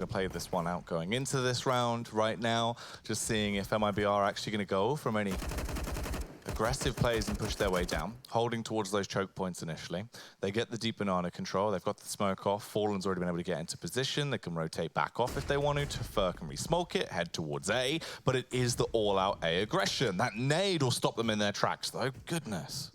going to play this one out going into this round right now. Just seeing if Mibr are actually going to go from any aggressive plays and push their way down, holding towards those choke points initially. They get the deep banana control. They've got the smoke off. Fallen's already been able to get into position. They can rotate back off if they want to. Fur can re-smoke it, head towards A, but it is the all-out A aggression. That nade will stop them in their tracks, though. Goodness.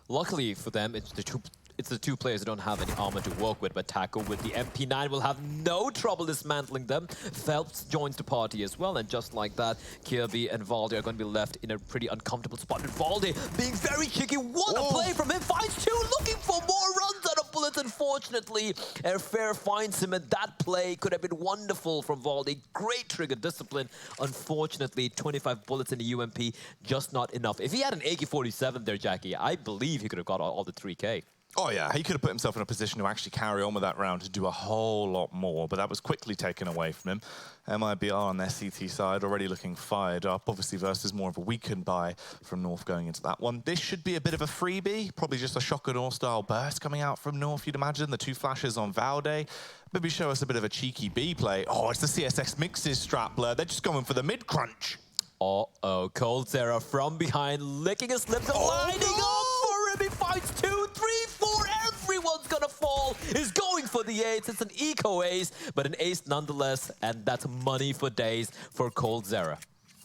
Luckily for them, it's the two players who don't have any armor to work with, but Taco with the MP9 will have no trouble dismantling them. Phelps joins the party as well, and just like that, Kirby and Valde are going to be left in a pretty uncomfortable spot. And Valde, being very cheeky, what a play from him, finds two, looking for more runs out of bullets. Unfortunately, Airfair finds him, and that play could have been wonderful from Valde. Great trigger discipline. Unfortunately, 25 bullets in the UMP, just not enough. If he had an AK-47 there, Jackie, I believe he could have got all the 3K. Oh yeah, he could have put himself in a position to actually carry on with that round to do a whole lot more, but that was quickly taken away from him. Mibr on their CT side already looking fired up, obviously versus more of a weakened buy from North going into that one. This should be a bit of a freebie, probably just a Shock and Awe style burst coming out from North, you'd imagine. The two flashes on Valde. Maybe show us a bit of a cheeky B play. Oh, it's the CSX Mixes strat blur. They're just going for the mid-crunch. Uh-oh, coldzera from behind, licking his lips and lining up for him. He fights 2, 3, 4. Everyone's gonna fall. He's going for the ace. It's an eco ace, but an ace nonetheless, and that's money for days for coldzera.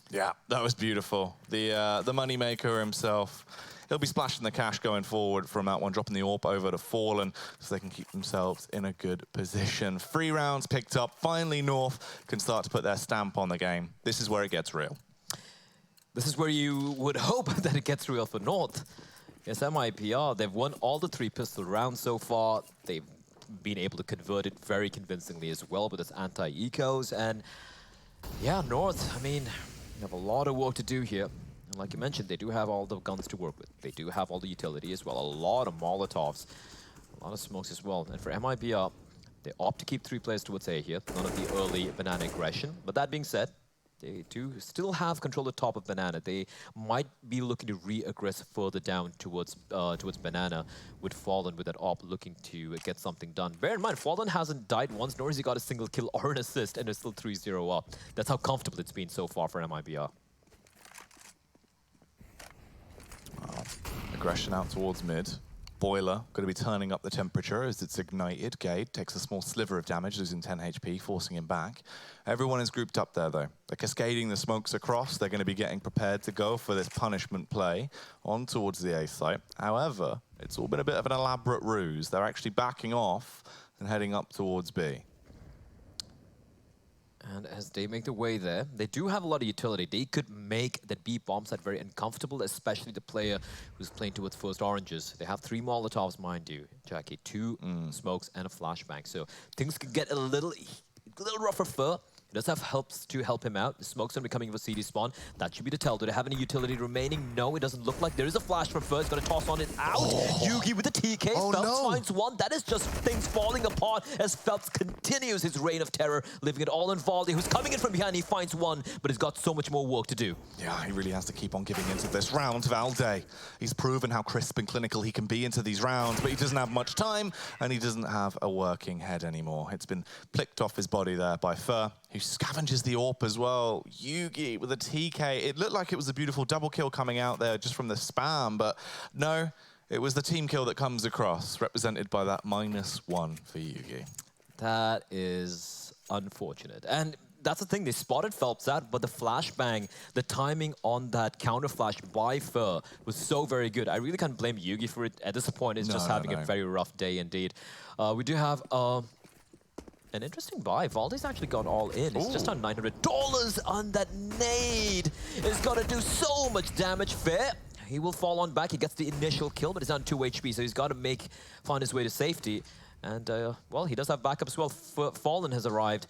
Yeah, that was beautiful. The moneymaker himself. He'll be splashing the cash going forward from that one, dropping the AWP over to Fallen so they can keep themselves in a good position. 3 rounds picked up. Finally, North can start to put their stamp on the game. This is where it gets real. This is where you would hope that it gets real for North. Yes, Mibr, they've won all the 3 pistol rounds so far. They've been able to convert it very convincingly as well with its anti-ecos. And yeah, North, I mean, they have a lot of work to do here. And like you mentioned, they do have all the guns to work with. They do have all the utility as well. A lot of Molotovs, a lot of smokes as well. And for Mibr, they opt to keep 3 players towards A here. None of the early banana aggression. But that being said, they do still have control of the top of banana. They might be looking to re-aggress further down towards banana with Fallen with that op looking to get something done. Bear in mind, Fallen hasn't died once, nor has he got a single kill or an assist, and they're still 3-0 up. That's how comfortable it's been so far for Mibr. Aggression out towards mid. Boiler going to be turning up the temperature as it's ignited. Gade takes a small sliver of damage, losing 10 HP, forcing him back. Everyone is grouped up there, though. They're cascading the smokes across. They're going to be getting prepared to go for this punishment play on towards the A site. However, it's all been a bit of an elaborate ruse. They're actually backing off and heading up towards B. And as they make their way there, they do have a lot of utility. They could make that B bomb site very uncomfortable, especially the player who's playing towards first oranges. They have 3 Molotovs, mind you, Jackie. 2 smokes and a flashbang. So things could get a little rougher for. He does have helps to help him out. The smoke's going to be coming for CD spawn. That should be the tell. Do they have any utility remaining? No, it doesn't look like. There is a flash from first. Going to toss on it out. Yugi with the TK. Phelps finds one. That is just things falling apart as Phelps continues his reign of terror, leaving it all in Valde, who's coming in from behind. He finds one, but he's got so much more work to do. Yeah, he really has to keep on giving into this round. Valde, he's proven how crisp and clinical he can be into these rounds, but he doesn't have much time, and he doesn't have a working head anymore. It's been plicked off his body there by Fur, who scavenges the AWP as well. Yugi with a TK. It looked like it was a beautiful double kill coming out there just from the spam, but no, it was the team kill that comes across, represented by that -1 for Yugi. That is unfortunate. And that's the thing, they spotted Phelps out, but the flashbang, the timing on that counter flash by Fur was so very good. I really can't blame Yugi for it. At this point, it's just having a very rough day indeed. We do have an interesting buy. Valde's actually gone all in. It's just on $900 on that nade. It's got to do so much damage. Fair. He will fall on back. He gets the initial kill, but he's on 2 HP, so he's got to find his way to safety. And, well, he does have backup as well. Fallen has arrived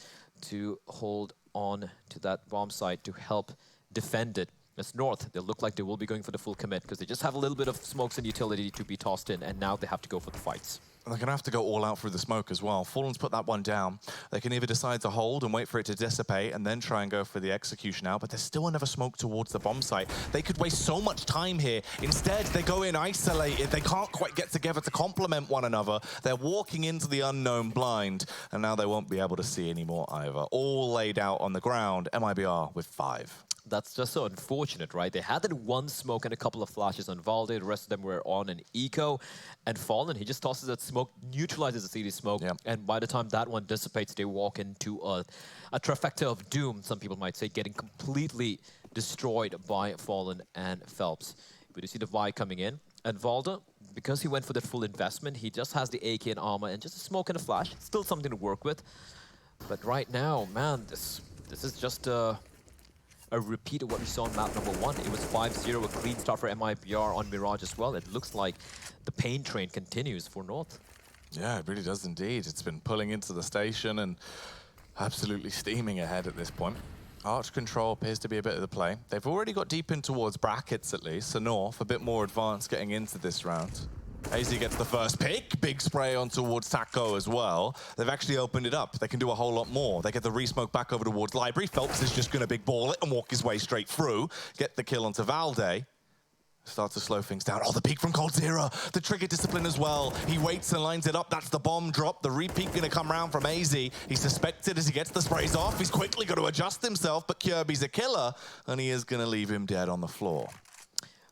to hold on to that bomb site to help defend it. As North, they look like they will be going for the full commit because they just have a little bit of smokes and utility to be tossed in, and now they have to go for the fights. They're going to have to go all out through the smoke as well. Fallen's put that one down. They can either decide to hold and wait for it to dissipate and then try and go for the execution out, but there's still another smoke towards the bomb site. They could waste so much time here. Instead, they go in isolated. They can't quite get together to complement one another. They're walking into the unknown blind, and now they won't be able to see anymore either. All laid out on the ground. Mibr with 5. That's just so unfortunate, right? They had that one smoke and a couple of flashes on Valde. The rest of them were on an eco. And Fallen, he just tosses that smoke, neutralizes the CD smoke. Yep. And by the time that one dissipates, they walk into a trifecta of doom, some people might say, getting completely destroyed by Fallen and Phelps. We do see the Vi coming in. And Valde, because he went for the full investment, he just has the AK and armor and just a smoke and a flash. Still something to work with. But right now, man, this is just a repeat of what we saw in map number 1. It was 5-0, a clean start for Mibr on Mirage as well. It looks like the pain train continues for North. Yeah, it really does indeed. It's been pulling into the station and absolutely steaming ahead at this point. Arch control appears to be a bit of the play. They've already got deep in towards brackets at least, so North a bit more advanced getting into this round. AZ gets the first pick, big spray on towards Taco as well. They've actually opened it up. They can do a whole lot more. They get the re-smoke back over towards Library. Phelps is just going to big ball it and walk his way straight through. Get the kill onto Valde. Start to slow things down. Oh, the peek from coldzera. The trigger discipline as well. He waits and lines it up. That's the bomb drop. The re-peek going to come around from AZ. He's suspected as he gets the sprays off. He's quickly going to adjust himself, but Kirby's a killer, and he is going to leave him dead on the floor.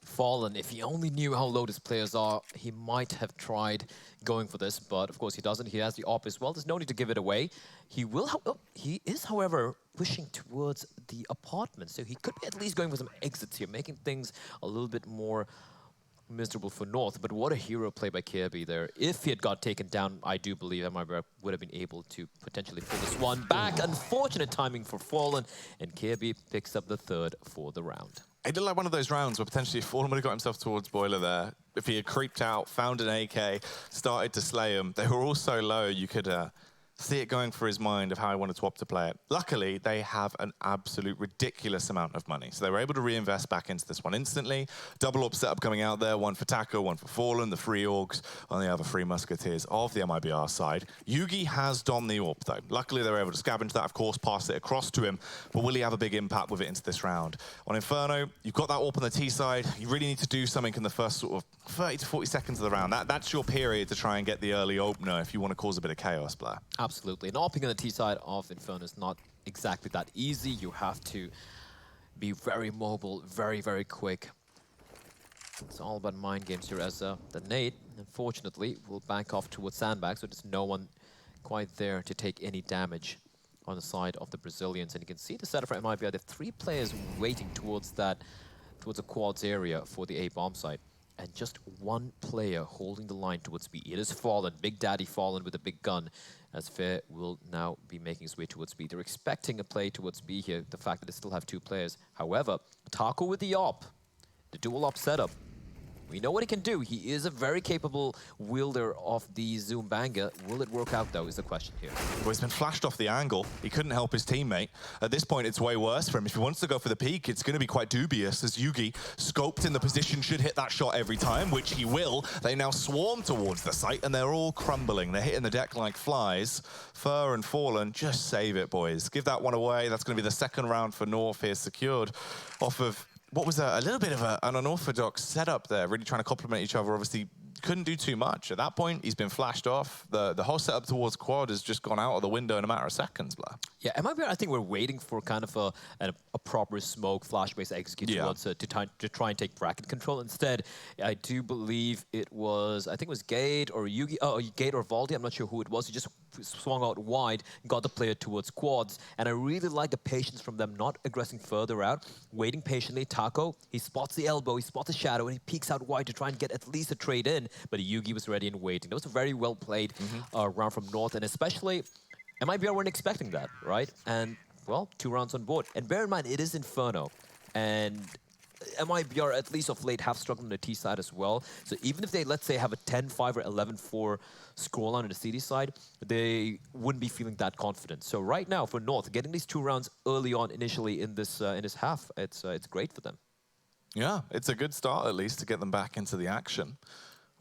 Fallen, if he only knew how low his players are, he might have tried going for this, but of course he doesn't. He has the AWP as well. There's no need to give it away. He is, however, pushing towards the apartment, so he could be at least going for some exits here, making things a little bit more miserable for North. But what a hero play by Kirby there. If he had got taken down, I do believe Mibr would have been able to potentially pull this one back. Unfortunate timing for Fallen, and Kirby picks up the 3rd for the round. It looked like one of those rounds where potentially Fallen would have got himself towards Boiler there. If he had creeped out, found an AK, started to slay him, they were all so low you could see it going through his mind of how he wanted to opt to play it. Luckily, they have an absolute ridiculous amount of money, so they were able to reinvest back into this one instantly. Double AWP setup coming out there, one for Taco, one for Fallen, the 3 Orgs, and the other 3 Musketeers of the Mibr side. Yugi has donned the AWP though. Luckily, they were able to scavenge that, of course, pass it across to him, but will he have a big impact with it into this round? On Inferno, you've got that AWP on the T side. You really need to do something in the first sort of 30 to 40 seconds of the round. That's your period to try and get the early opener if you want to cause a bit of chaos, Blair. Absolutely. And AWPing on the T side of Inferno is not exactly that easy. You have to be very mobile, very, very quick. It's all about mind games here as the nade, unfortunately, will back off towards Sandbag, so there's no one quite there to take any damage on the side of the Brazilians. And you can see the setup for Mibr. They have 3 players waiting towards the quads area for the A bomb site. And just 1 player holding the line towards B. It is Fallen, Big Daddy Fallen with a big gun, as Fair will now be making his way towards B. They're expecting a play towards B here, the fact that they still have 2 players. However, Taco with the AWP, the dual AWP setup. We know what he can do. He is a very capable wielder of the Zoom banger. Will it work out, though, is the question here. Well, he's been flashed off the angle. He couldn't help his teammate. At this point, it's way worse for him. If he wants to go for the peak, it's going to be quite dubious, as Yugi, scoped in the position, should hit that shot every time, which he will. They now swarm towards the site, and they're all crumbling. They're hitting the deck like flies. Fur and Fallen, just save it, boys. Give that one away. That's going to be the 2nd round for North here, secured off of what was a little bit of an unorthodox setup there, really trying to complement each other. Obviously, couldn't do too much. At that point, he's been flashed off. The whole setup towards quad has just gone out of the window in a matter of seconds, Blair. Yeah, Mibr, I think we're waiting for kind of a proper smoke flash-based execute to try and take bracket control. Instead, I do believe it was, I think it was Gate or Yugi, Gate or Valde, I'm not sure who it was. He just swung out wide, got the player towards quads, and I really like the patience from them, not aggressing further out, waiting patiently. Taco, he spots the elbow, he spots the shadow, and he peeks out wide to try and get at least a trade in, but Yugi was ready and waiting. That was a very well played round from North, and especially Mibr weren't expecting that, right? And, well, 2 rounds on board. And bear in mind, it is Inferno, and Mibr, at least of late, have struggled on the T side as well. So even if they, let's say, have a 10-5 or 11-4 scoreline on the CD side, they wouldn't be feeling that confident. So right now, for North, getting these 2 rounds early on initially in this half, it's great for them. Yeah, it's a good start, at least, to get them back into the action.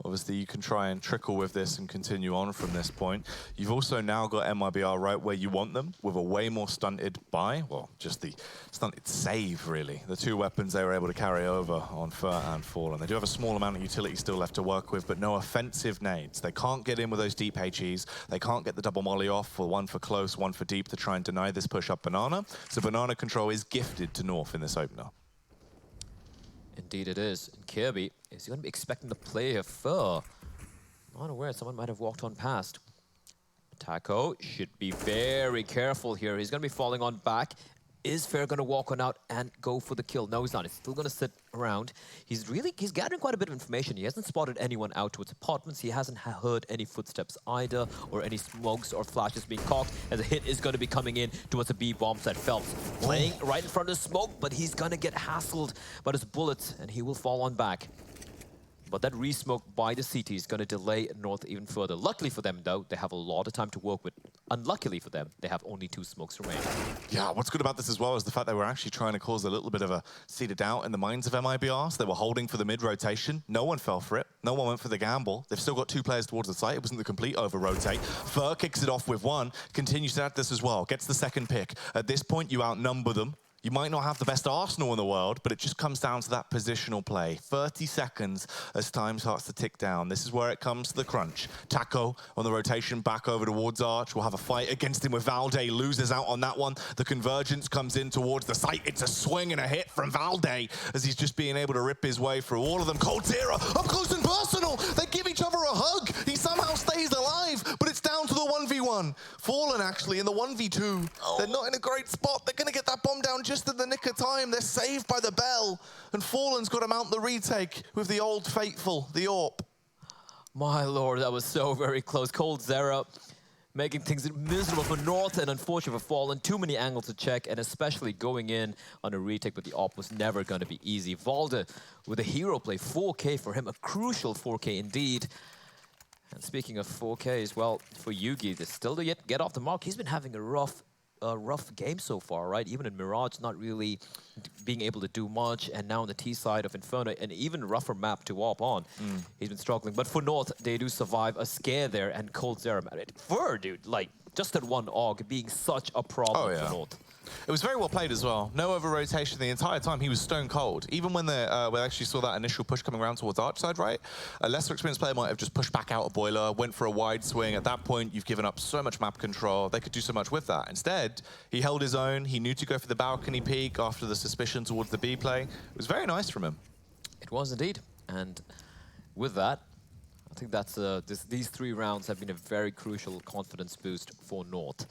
Obviously, you can try and trickle with this and continue on from this point. You've also now got MIBR right where you want them, with a way more stunted buy. Well, just the stunted save, really. The two weapons they were able to carry over on Fer and Fallen. They do have a small amount of utility still left to work with, but no offensive nades. They can't get in with those deep HEs. They can't get the double molly off, for one for close, one for deep, to try and deny this push up Banana. So Banana control is gifted to North in this opener. Indeed it is. And Kirby, is he going to be expecting the play of Fer? Not aware, someone might have walked on past. Taco should be very careful here. He's going to be falling on back. Is Fer going to walk on out and go for the kill? No, he's not. He's still going to sit around. He's gathering quite a bit of information. He hasn't spotted anyone out towards apartments. He hasn't heard any footsteps either, or any smokes or flashes being cocked, as a hit is going to be coming in towards the B-bomb side. Phelps playing right in front of the smoke, but he's going to get hassled by his bullets, and he will fall on back. But that re-smoke by the CT is going to delay North even further. Luckily for them, though, they have a lot of time to work with. Unluckily for them, they have only 2 smokes remaining. Yeah, what's good about this as well is the fact they were actually trying to cause a little bit of a seed of doubt in the minds of MIBR. So they were holding for the mid-rotation. No one fell for it. No one went for the gamble. They've still got 2 players towards the site. It wasn't the complete over-rotate. Fer kicks it off with 1, continues to add this as well, gets the second pick. At this point, you outnumber them. You might not have the best Arsenal in the world, but it just comes down to that positional play. 30 seconds as time starts to tick down. This is where it comes to the crunch. Taco on the rotation back over towards Arch. We'll have a fight against him with Valde. Loses out on that one. The convergence comes in towards the site. It's a swing and a hit from Valde as he's just being able to rip his way through all of them. coldzera up close and personal. They give each other a hug. He somehow stays alive, but it's down to the 1v1. Fallen actually in the 1v2. They're not in a great spot. They're going to get that bomb down just in the nick of time. They're saved by the bell, and Fallen's got to mount the retake with the old faithful, the AWP. My lord, that was so very close. coldzera making things miserable for North, and unfortunately for Fallen. Too many angles to check, and especially going in on a retake with the AWP was never going to be easy. Valde with a hero play, 4K for him, a crucial 4K indeed. And speaking of 4K as well, for Yugi, they're still to yet get off the mark. He's been having a rough game so far, right? Even in Mirage, not really being able to do much, and now on the T side of Inferno, and even rougher map to warp on, he's been struggling. But for North, they do survive a scare there, and coldzera, Fer, dude, like, just that one AUG being such a problem for North. It was very well played as well. No over-rotation the entire time. He was stone cold. Even when we actually saw that initial push coming around towards Arch side, right? A lesser experienced player might have just pushed back out a boiler, went for a wide swing. At that point, you've given up so much map control. They could do so much with that. Instead, he held his own. He knew to go for the balcony peek after the suspicion towards the B play. It was very nice from him. It was indeed. And with that, I think that's these 3 rounds have been a very crucial confidence boost for North,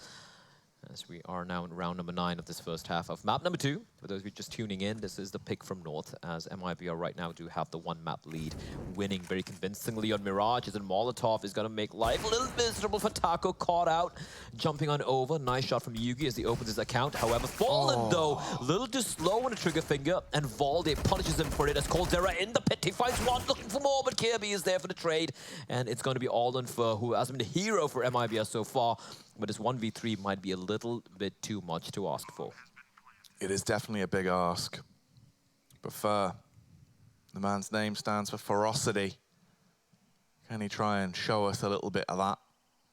as we are now in round number 9 of this first half of map number 2. For those of you just tuning in, this is the pick from North, as MIBR right now do have the 1 map lead, winning very convincingly on Mirage, as in Molotov is going to make life a little miserable for Taco, caught out, jumping on over. Nice shot from Yugi as he opens his account. However, Fallen though, a little too slow on the trigger finger, and Valde punishes him for it as coldzera in the pit. He finds one, looking for more, but Kirby is there for the trade, and it's going to be all on Fer, who has been the hero for MIBR so far. But his 1v3 might be a little bit too much to ask for. It is definitely a big ask. But Fer, the man's name stands for ferocity. Can he try and show us a little bit of that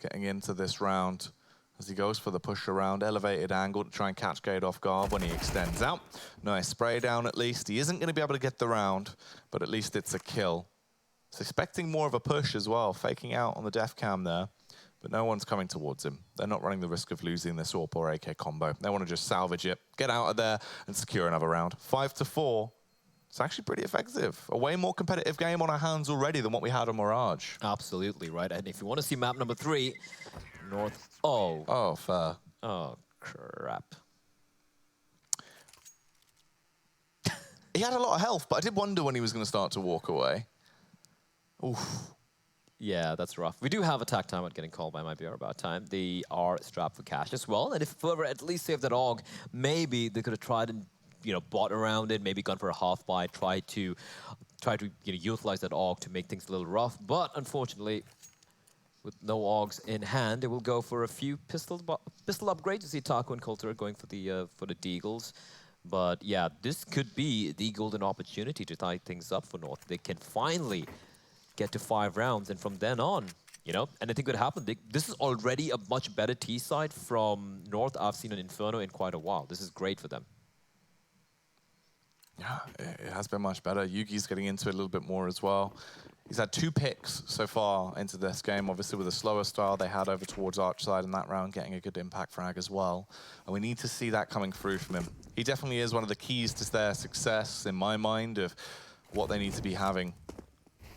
getting into this round as he goes for the push around, elevated angle to try and catch Gade off guard when he extends out. Nice spray down at least. He isn't going to be able to get the round, but at least it's a kill. So expecting more of a push as well, faking out on the def cam there. But no one's coming towards him. They're not running the risk of losing this AWP or AK combo. They want to just salvage it, get out of there, and secure another round. 5-4. It's actually pretty effective. A way more competitive game on our hands already than what we had on Mirage. Absolutely, right. And if you want to see map number 3, North... Oh. Oh, Fer. Oh, crap. He had a lot of health, but I did wonder when he was going to start to walk away. Oof. Yeah, that's rough. We do have attack time getting called by MIBR about time. They are strapped for cash as well. And if Fer at least saved that AUG, maybe they could have tried and, bought around it, maybe gone for a half buy, tried to utilize that AUG to make things a little rough. But unfortunately, with no AUGs in hand, they will go for a few pistol upgrades. You see Taco and coldzera going for the Deagles. But yeah, this could be the golden opportunity to tie things up for North. They can finally get to 5 rounds, and from then on, you know, anything could happen. This is already a much better T side from North I've seen an Inferno in quite a while. This is great for them. Yeah, it has been much better. Yugi's getting into it a little bit more as well. He's had 2 picks so far into this game, obviously with a slower style they had over towards Arch side in that round, getting a good impact frag as well. And we need to see that coming through from him. He definitely is one of the keys to their success, in my mind, of what they need to be having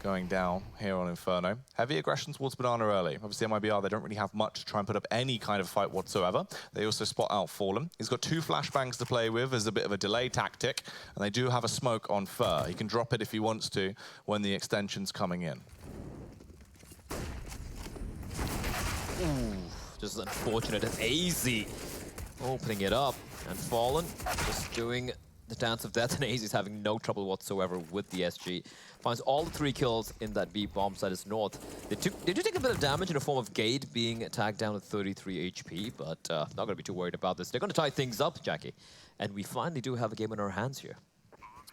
going down here on Inferno. Heavy aggression towards Banana early. Obviously, MIBR, they don't really have much to try and put up any kind of fight whatsoever. They also spot out Fallen. He's got 2 flashbangs to play with as a bit of a delay tactic, and they do have a smoke on Fur. He can drop it if he wants to when the extension's coming in. Ooh, just unfortunate. It's easy opening it up, and Fallen just doing the dance of death, and AZ's having no trouble whatsoever with the SG. Finds all the 3 kills in that B bomb side is North. They do take a bit of damage in the form of Gade being tagged down at 33 HP, but not going to be too worried about this. They're going to tie things up, Jackie. And we finally do have a game in our hands here.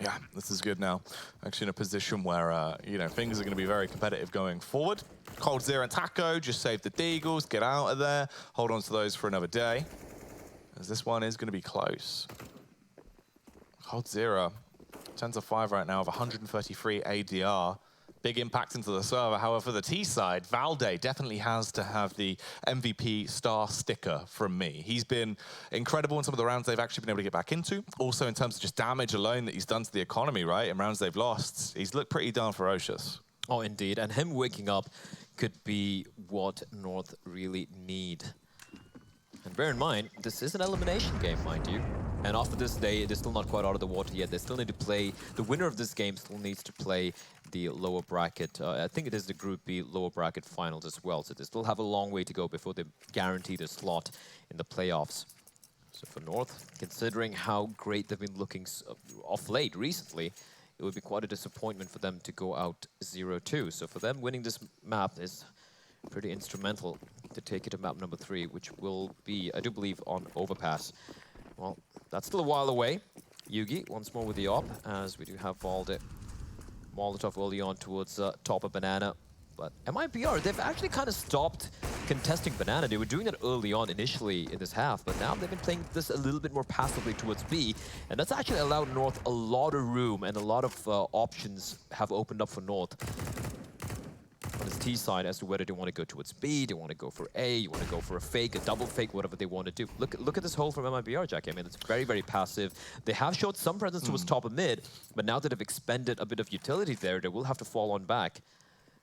Yeah, this is good now. Actually in a position where, you know, things are going to be very competitive going forward. coldzera and Taco just save the Deagles, get out of there, hold on to those for another day, as this one is going to be close. coldzera, 10-5 right now of 133 ADR. Big impact into the server. However, the T side, Valde definitely has to have the MVP star sticker from me. He's been incredible in some of the rounds they've actually been able to get back into. Also in terms of just damage alone that he's done to the economy, right? In rounds they've lost, he's looked pretty darn ferocious. Oh, indeed. And him waking up could be what North really need. And bear in mind, this is an elimination game, mind you. And after this day, they're still not quite out of the water yet. They still need to play, the winner of this game still needs to play the lower bracket. I think it is the Group B lower bracket finals as well. So they still have a long way to go before they guarantee their slot in the playoffs. So for North, considering how great they've been looking off late recently, it would be quite a disappointment for them to go out 0-2. So for them, winning this map is pretty instrumental to take it to map number 3, which will be, I do believe, on overpass. Well, that's still a while away. Yugi once more with the op, as we do have Valde. Molotov early on towards top of Banana. But MIBR, they've actually kind of stopped contesting Banana. They were doing that early on initially in this half, but now they've been playing this a little bit more passively towards B. And that's actually allowed North a lot of room, and a lot of options have opened up for North on his T side as to whether they want to go towards B, they want to go for A, you want to go for a fake, a double fake, whatever they want to do. Look at this hole from MIBR, Jackie. I mean, it's very, very passive. They have showed some presence towards top and mid, but now that they've expended a bit of utility there, they will have to fall on back.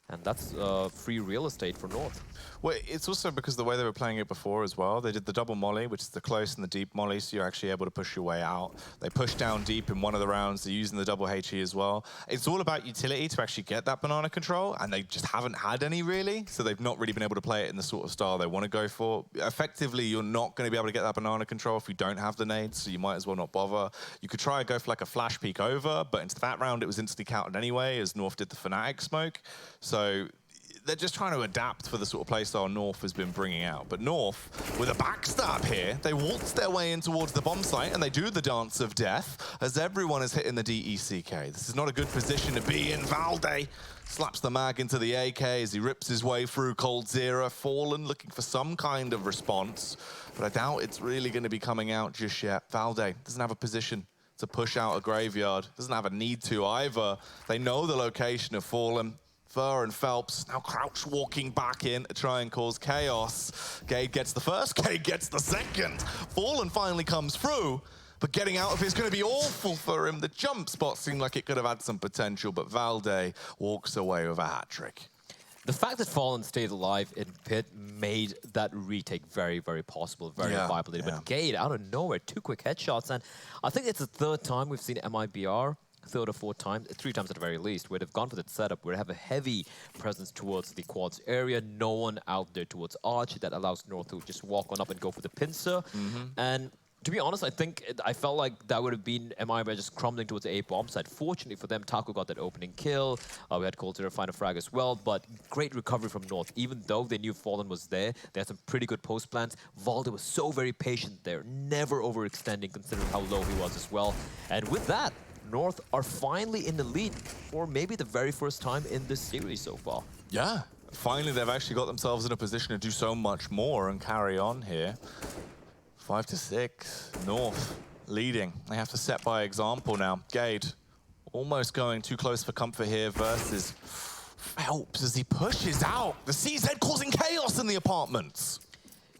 And that's free real estate for North. Well, it's also because the way they were playing it before as well. They did the double molly, which is the close and the deep molly, so you're actually able to push your way out. They pushed down deep in one of the rounds. They're using the double HE as well. It's all about utility to actually get that banana control, and they just haven't had any, really. So they've not really been able to play it in the sort of style they want to go for. Effectively, you're not going to be able to get that banana control if you don't have the nades, so you might as well not bother. You could try and go for like a flash peek over, but into that round, it was instantly counted anyway, as North did the Fnatic smoke. So they're just trying to adapt for the sort of playstyle North has been bringing out. But North, with a backstab here, they waltz their way in towards the bomb site, and they do the dance of death, as everyone is hitting the DECK. This is not a good position to be in. Valde slaps the mag into the AK as he rips his way through coldzera. Fallen looking for some kind of response, but I doubt it's really going to be coming out just yet. Valde doesn't have a position to push out a graveyard, doesn't have a need to either. They know the location of Fallen. Fur and Phelps now crouch walking back in to try and cause chaos. Gade gets the first, Gade gets the second. Fallen finally comes through, but getting out of it is going to be awful for him. The jump spot seemed like it could have had some potential, but Valde walks away with a hat-trick. The fact that Fallen stayed alive in pit made that retake very, very possible, very viable. Yeah. But Gade, out of nowhere, 2 quick headshots, and I think it's the 3rd time we've seen MIBR, 3rd or 4th times, 3 times at the very least, where they've gone for that setup, where they have a heavy presence towards the quads area, no one out there towards Arch. That allows North to just walk on up and go for the pincer. And to be honest, I felt like that would have been MIBR just crumbling towards the A bomb side. Fortunately for them, Taco got that opening kill. We had coldzera find a frag as well, but great recovery from North. Even though they knew Fallen was there, they had some pretty good post plans. Valde was so very patient there, never overextending considering how low he was as well. And with that, North are finally in the lead for maybe the very first time in this series so far. Yeah, finally they've actually got themselves in a position to do so much more and carry on here. 5-6, North leading. They have to set by example now. Gade almost going too close for comfort here versus Phelps as he pushes out. The CZ causing chaos in the apartments.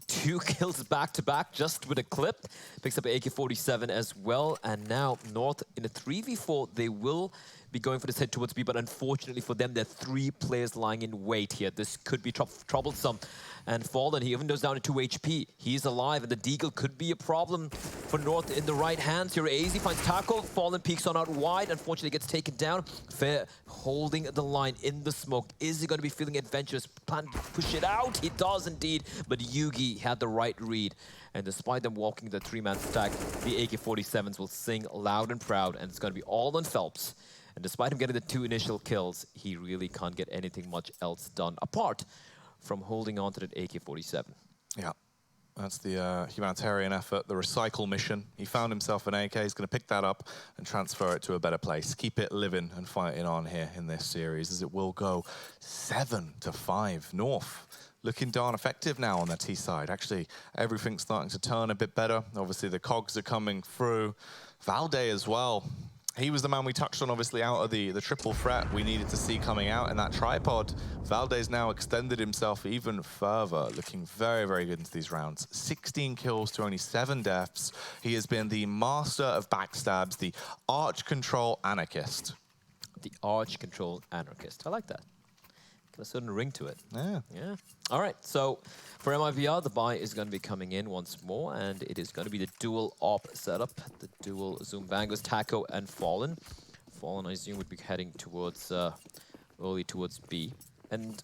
2 kills back-to-back just with a clip. Picks up an AK-47 as well. And now North in a 3v4, they will be going for this hit towards B, but unfortunately for them, there are 3 players lying in wait here. This could be troublesome. And Fallen, he even goes down to 2 HP. He's alive, and the Deagle could be a problem for North in the right hands. Here, AZ finds Taco. Fallen peeks on out wide. Unfortunately, gets taken down. Fair holding the line in the smoke. Is he going to be feeling adventurous? Plan to push it out? He does indeed, but Yugi had the right read. And despite them walking the 3-man stack, the AK-47s will sing loud and proud, and it's going to be all on Phelps. And despite him getting the 2 initial kills, he really can't get anything much else done apart from holding on to that AK-47. Yeah, that's the humanitarian effort, the recycle mission. He found himself an AK, he's going to pick that up and transfer it to a better place. Keep it living and fighting on here in this series, as it will go 7-5 North. Looking darn effective now on their T side. Actually, everything's starting to turn a bit better. Obviously, the cogs are coming through. Valde as well. He was the man we touched on, obviously, out of the triple threat we needed to see coming out in that tripod. Valde's now extended himself even further, looking very, very good into these rounds. 16 kills to only 7 deaths. He has been the master of backstabs, the arch control anarchist. The arch control anarchist. I like that. Got a certain ring to it. Yeah. Yeah. All right, so for MIBR, the buy is going to be coming in once more, and it is going to be the dual op setup, the dual Zoom Bangers, Taco and Fallen. Fallen, I assume, would be heading towards, early towards B. And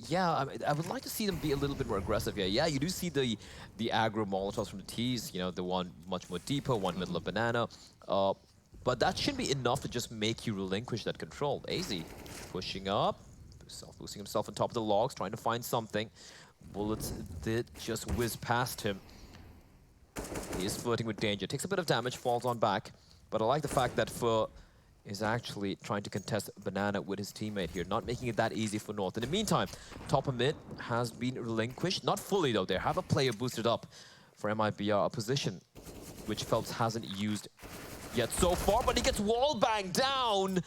yeah, I would like to see them be a little bit more aggressive here. Yeah, you do see the aggro Molotovs from the T's, you know, the one much more deeper, one middle of banana. But that shouldn't be enough to just make you relinquish that control. AZ pushing up. Self-boosting himself on top of the logs, trying to find something. Bullets did just whiz past him. He is flirting with danger. Takes a bit of damage, falls on back. But I like the fact that Fur is actually trying to contest Banana with his teammate here, not making it that easy for North. In the meantime, top of mid has been relinquished. Not fully, though. They have a player boosted up for MIBR, a position which Phelps hasn't used yet so far, but he gets wall banged down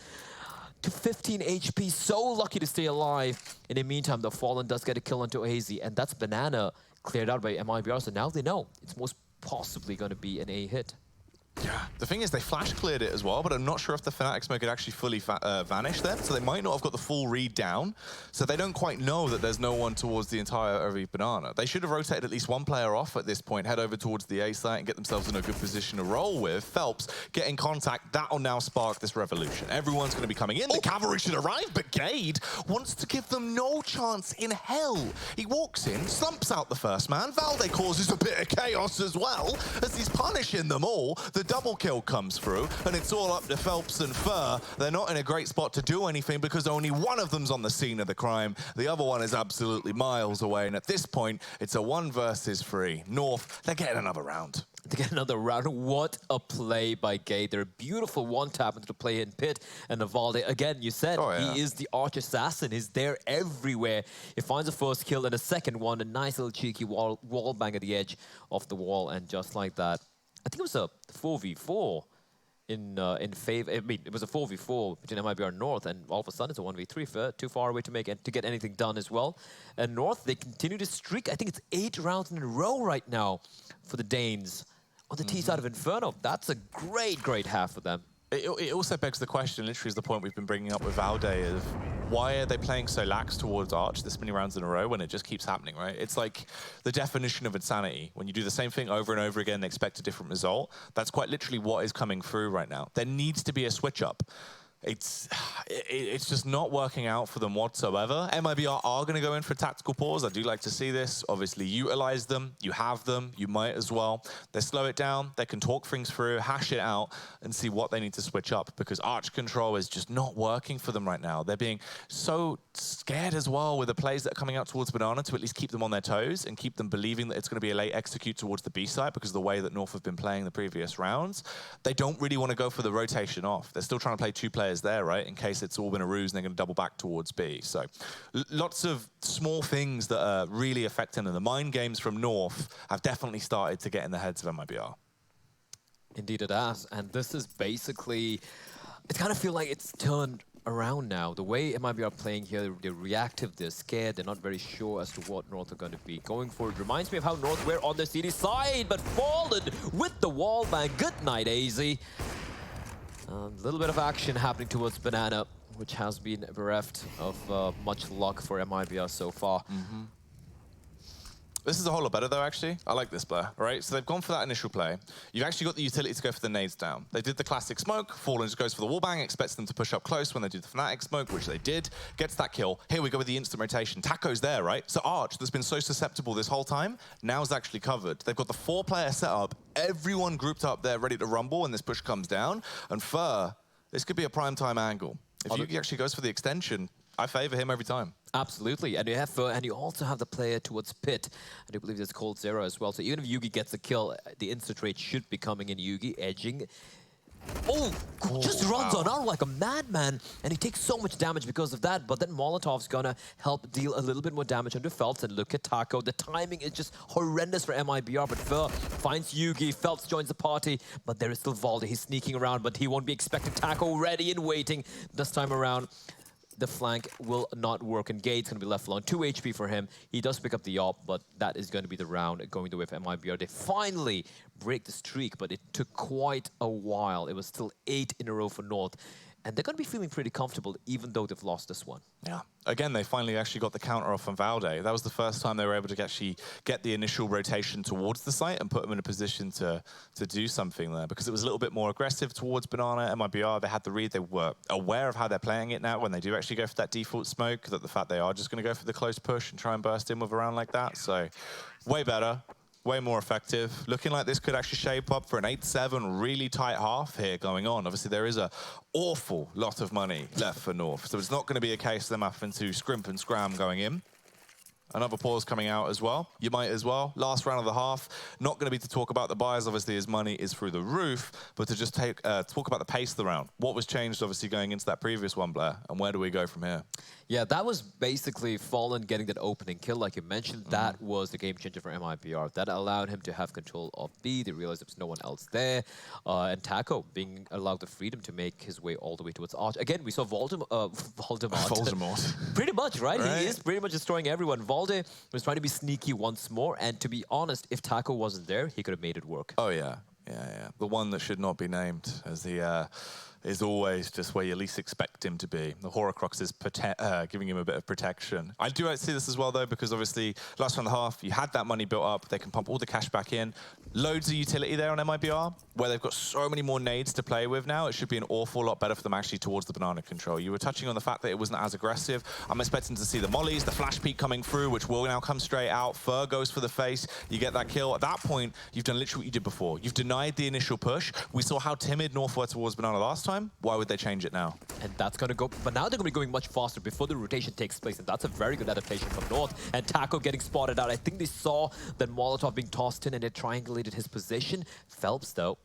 to 15 HP, so lucky to stay alive. In the meantime, the Fallen does get a kill onto AZ, and that's Banana cleared out by MIBR, so now they know it's most possibly going to be an A hit. Yeah, the thing is they flash cleared it as well, but I'm not sure if the Fnatic smoke had actually fully vanished there, so they might not have got the full read down, so they don't quite know that there's no one towards the entire area banana. They should have rotated at least one player off at this point, head over towards the A site and get themselves in a good position to roll with. Phelps getting contact, that'll now spark this revolution. Everyone's going to be coming in, the cavalry should arrive, but Gade wants to give them no chance in hell. He walks in, slumps out the first man, Valde causes a bit of chaos as well, as he's punishing them all. The double kill comes through, and it's all up to Phelps and Fur. They're not in a great spot to do anything because only one of them's on the scene of the crime. The other one is absolutely miles away, and at this point, it's a 1 versus 3. North, they're getting another round. To get another round. What a play by Gade. They're a beautiful one-tap into the play in pit. And Navalde, again, you said he is the arch assassin. He's there everywhere. He finds a first kill and a second one. A nice little cheeky wall bang at the edge of the wall. And just like that, I think it was a 4v4 in favor. I mean, it was a 4v4 between MIBR and North, and all of a sudden it's a 1v3. Too far away to get anything done as well. And North, they continue to streak. I think it's 8 rounds in a row right now for the Danes on the T side of Inferno. That's a great, great half for them. It also begs the question, literally is the point we've been bringing up with Valde, of why are they playing so lax towards Arch this many rounds in a row when it just keeps happening, right? It's like the definition of insanity. When you do the same thing over and over again and expect a different result, that's quite literally what is coming through right now. There needs to be a switch up. it's just not working out for them whatsoever. MIBR are going to go in for a tactical pause. I do like to see this. Obviously, utilize them. You have them. You might as well. They slow it down. They can talk things through, hash it out, and see what they need to switch up, because arch control is just not working for them right now. They're being so scared as well with the plays that are coming out towards Banana to at least keep them on their toes and keep them believing that it's going to be a late execute towards the B side, because of the way that North have been playing the previous rounds. They don't really want to go for the rotation off. They're still trying to play two players there, right, in case it's all been a ruse and they're going to double back towards B. So lots of small things that are really affecting them. The mind games from North have definitely started to get in the heads of MIBR. Indeed it has, and this is basically, it kind of feels like it's turned around now. The way MIBR are playing here, they're reactive, they're scared, they're not very sure as to what North are going to be going for. It reminds me of how North were on the CD side, but fallen with the wall bang. Good night, AZ. A little bit of action happening towards Banana, which has been bereft of much luck for MIBR so far. This is a whole lot better, though, actually. I like this player, right? So they've gone for that initial play. You've actually got the utility to go for the nades down. They did the classic smoke. Fallen just goes for the wallbang, expects them to push up close when they do the Fnatic smoke, which they did. Gets that kill. Here we go with the instant rotation. Taco's there, right? So Arch, that's been so susceptible this whole time, now is actually covered. They've got the 4-player setup. Everyone grouped up there, ready to rumble when this push comes down. And Fur, this could be a prime time angle. If Yugi actually goes for the extension, I favor him every time. Absolutely, and you have and you also have the player towards pit. I do believe there's Cold Zero as well. So even if Yugi gets a kill, the instant rate should be coming in. Yugi edging. Oh, just runs on out like a madman, and he takes so much damage because of that. But then Molotov's gonna help deal a little bit more damage onto Feltz. And look at Taco. The timing is just horrendous for MIBR, but Fer finds Yugi. Feltz joins the party, but there is still Valde. He's sneaking around, but he won't be expecting Taco ready and waiting this time around. The flank will not work, and Gate's going to be left alone. 2 HP for him. He does pick up the op, but that is going to be the round going the way of MIBR. They finally break the streak, but it took quite a while. It was still 8 in a row for North. And they're going to be feeling pretty comfortable, even though they've lost this one. Yeah. Again, they finally actually got the counter off on Valde. That was the first time they were able to actually get the initial rotation towards the site and put them in a position to do something there, because it was a little bit more aggressive towards Banana. MIBR, they had the read. They were aware of how they're playing it now when they do actually go for that default smoke, that the fact they are just going to go for the close push and try and burst in with a round like that. So way better. Way more effective. Looking like this could actually shape up for an 8-7 really tight half here going on. Obviously, there is an awful lot of money left for North, so it's not going to be a case of them having to scrimp and scram going in. Another pause coming out as well. You might as well. Last round of the half. Not going to be to talk about the buyers, obviously, as money is through the roof, but to just talk about the pace of the round. What was changed, obviously, going into that previous one, Blair, and where do we go from here? Yeah, that was basically Fallen getting that opening kill, like you mentioned. That was the game changer for MIBR. That allowed him to have control of B. They realized there was no one else there. And Taco being allowed the freedom to make his way all the way towards Arch. Again, we saw Voldemort. Pretty much, right? He is pretty much destroying everyone. Valde was trying to be sneaky once more, and to be honest, if Taco wasn't there, he could have made it work. Oh, yeah. Yeah. The one that should not be named as the... is always just where you least expect him to be. The Horcrux is giving him a bit of protection. I do see this as well, though, because obviously last round and a half, you had that money built up. They can pump all the cash back in. Loads of utility there on MIBR, where they've got so many more nades to play with now. It should be an awful lot better for them actually towards the Banana control. You were touching on the fact that it wasn't as aggressive. I'm expecting to see the mollies, the flash peek coming through, which will now come straight out. Fur goes for the face. You get that kill. At that point, you've done literally what you did before. You've denied the initial push. We saw how timid North were towards Banana last time. Why would they change it now? And that's going to go, but now they're going to be going much faster before the rotation takes place, and that's a very good adaptation from North. And Taco getting spotted out. I think they saw that Molotov being tossed in and it triangulated his position. Phelps, though,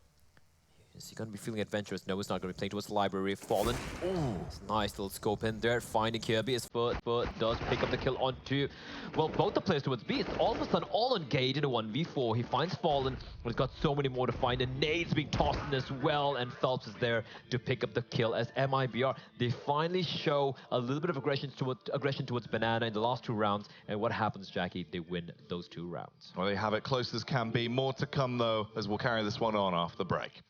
is he going to be feeling adventurous? No, he's not going to be playing towards the library. Fallen. Ooh, nice little scope in there. Finding Kirby. His foot does pick up the kill onto, well, both the players towards B. It's all of a sudden all on Gate in a 1v4. He finds Fallen, but he's got so many more to find. And nades being tossed in as well. And Phelps is there to pick up the kill as MIBR. They finally show a little bit of aggression towards Banana in the last 2 rounds. And what happens, Jackie? They win those 2 rounds. Well, they have it close as can be. More to come, though, as we'll carry this one on after the break.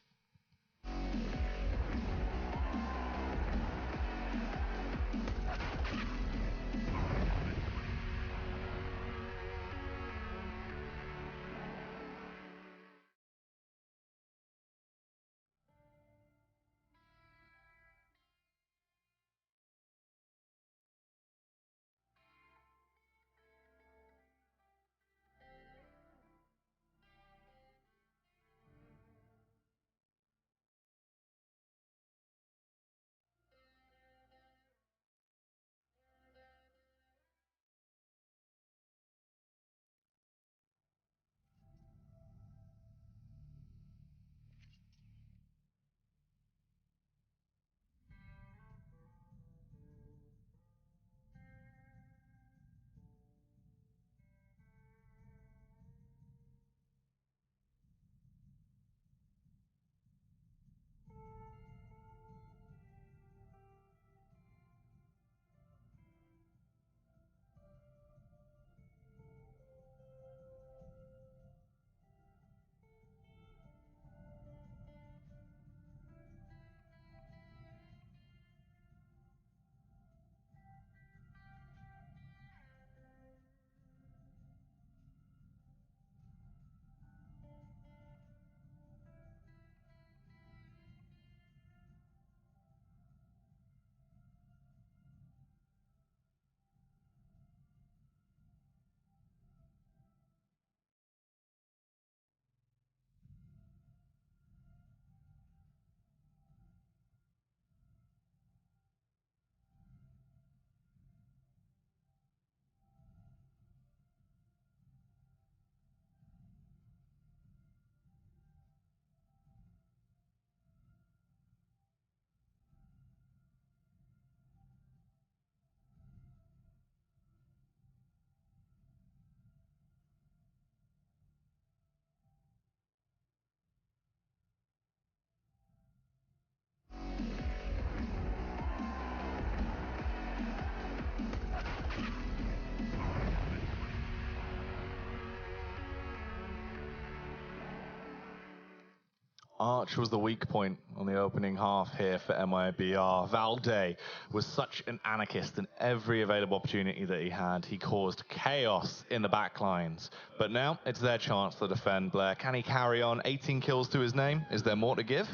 Arch was the weak point on the opening half here for Mibr. Valde was such an anarchist in every available opportunity that he had. He caused chaos in the backlines. But now it's their chance to defend. Blair, can he carry on? 18 kills to his name. Is there more to give?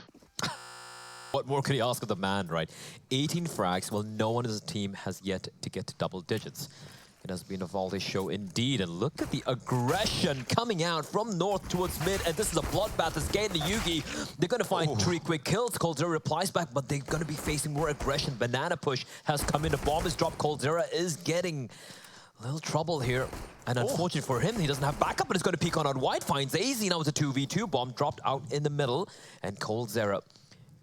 What more could he ask of the man, right? 18 frags, well, no one in his team has yet to get to double digits. It has been a Valde show indeed, and look at the aggression coming out from north towards mid, and this is a bloodbath. It's getting to Yugi. They're going to find 3 quick kills. coldzera replies back, but they're going to be facing more aggression. Banana push has come in. The bomb is dropped. coldzera is getting a little trouble here. And unfortunately for him, he doesn't have backup, but it's going to peek on white. Finds AZ. Now it's a 2v2. Bomb dropped out in the middle, and coldzera.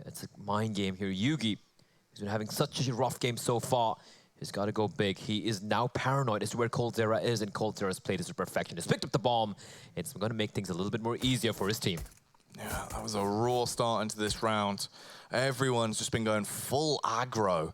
It's a mind game here. Yugi, he's been having such a rough game so far. He's got to go big. He is now paranoid as to where coldzera is, and coldzera's played this to perfection. He's picked up the bomb. It's going to make things a little bit more easier for his team. Yeah, that was a raw start into this round. Everyone's just been going full aggro.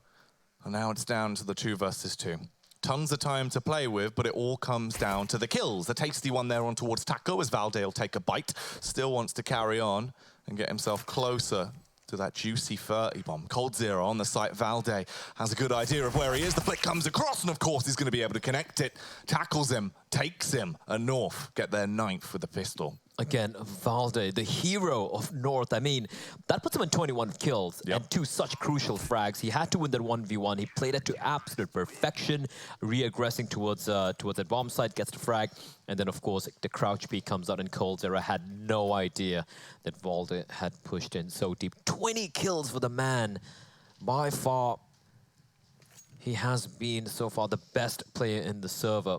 And now it's down to the 2 versus 2. Tons of time to play with, but it all comes down to the kills. A tasty one there on towards Taco as Valde will take a bite. Still wants to carry on and get himself closer to that juicy 30 bomb. coldzera on the site. Valde has a good idea of where he is. The flick comes across, and of course he's going to be able to connect it. Tackles him, takes him, and North get their 9th with the pistol. Again, Valde, the hero of North. I mean, that puts him in 21 kills and 2 such crucial frags. He had to win that 1v1. He played it to absolute perfection, re-aggressing towards that bomb site, gets the frag, and then, of course, the crouch peek comes out, and coldzera had no idea that Valde had pushed in so deep. 20 kills for the man. By far, he has been, so far, the best player in the server.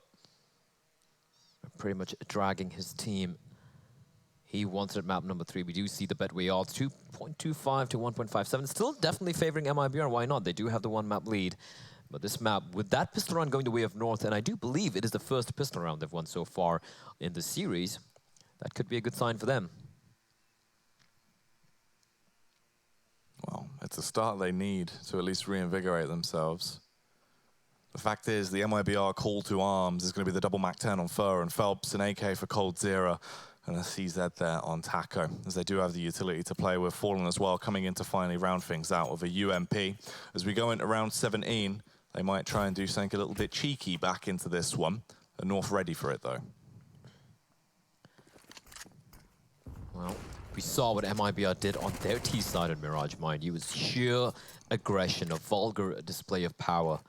Pretty much dragging his team. He wants it at map number 3. We do see the Betway odds, 2.25 to 1.57. Still definitely favoring Mibr. Why not? They do have the 1 map lead. But this map, with that pistol round going the way of North, and I do believe it is the first pistol round they've won so far in the series, that could be a good sign for them. Well, it's a start they need to at least reinvigorate themselves. The fact is, the Mibr call to arms is going to be the double MAC-10 on Fur and Phelps, and AK for coldzera, and a CZ there on Taco, as they do have the utility to play with. Fallen as well, coming in to finally round things out with a UMP. As we go into round 17, they might try and do something a little bit cheeky back into this one. The North ready for it, though. Well, we saw what Mibr did on their T side on Mirage Mind. It was sheer aggression, a vulgar display of power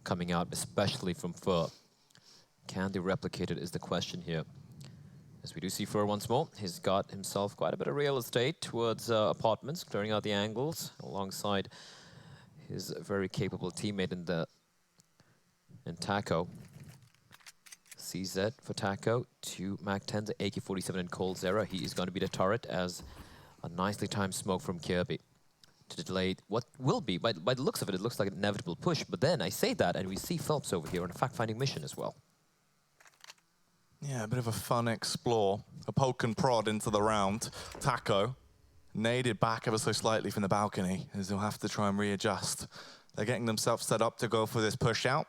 coming out, especially from Fur. Can they replicate it is the question here. As we do see Fur once more, he's got himself quite a bit of real estate towards apartments, clearing out the angles alongside his very capable teammate in Taco. CZ for Taco, 2 MAC-10s, AK-47 and coldzera. He is going to be the turret as a nicely timed smoke from Kirby to delay what will be, by the looks of it, it looks like an inevitable push. But then I say that, and we see Phelps over here on a fact-finding mission as well. Yeah, a bit of a fun explore. A poke and prod into the round. Taco naded back ever so slightly from the balcony, as he'll have to try and readjust. They're getting themselves set up to go for this push out.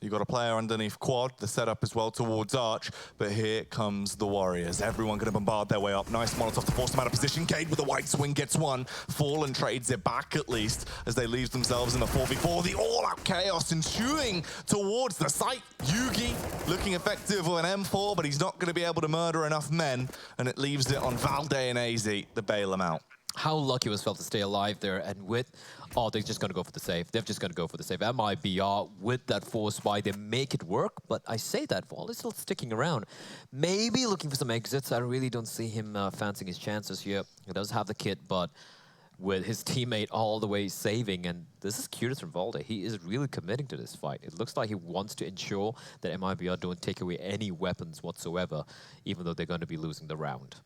You've got a player underneath quad, the setup as well towards Arch, but here comes the Warriors. Everyone going to bombard their way up. Nice Molotov to force them out of position. Cade with a white swing gets one. Fallen trades it back at least as they leave themselves in the 4v4. The all-out chaos ensuing towards the site. Yugi looking effective with an M4, but he's not going to be able to murder enough men, and it leaves it on Valde and AZ to bail them out. How lucky was Phelps to stay alive there, and with, oh, they're just going to go for the save. They're just going to go for the save. Mibr, with that force buy, they make it work, but I say that, Vol is still sticking around. Maybe looking for some exits. I really don't see him fancying his chances here. He does have the kit, but with his teammate all the way saving, and this is curious from Valde. He is really committing to this fight. It looks like he wants to ensure that Mibr don't take away any weapons whatsoever, even though they're going to be losing the round.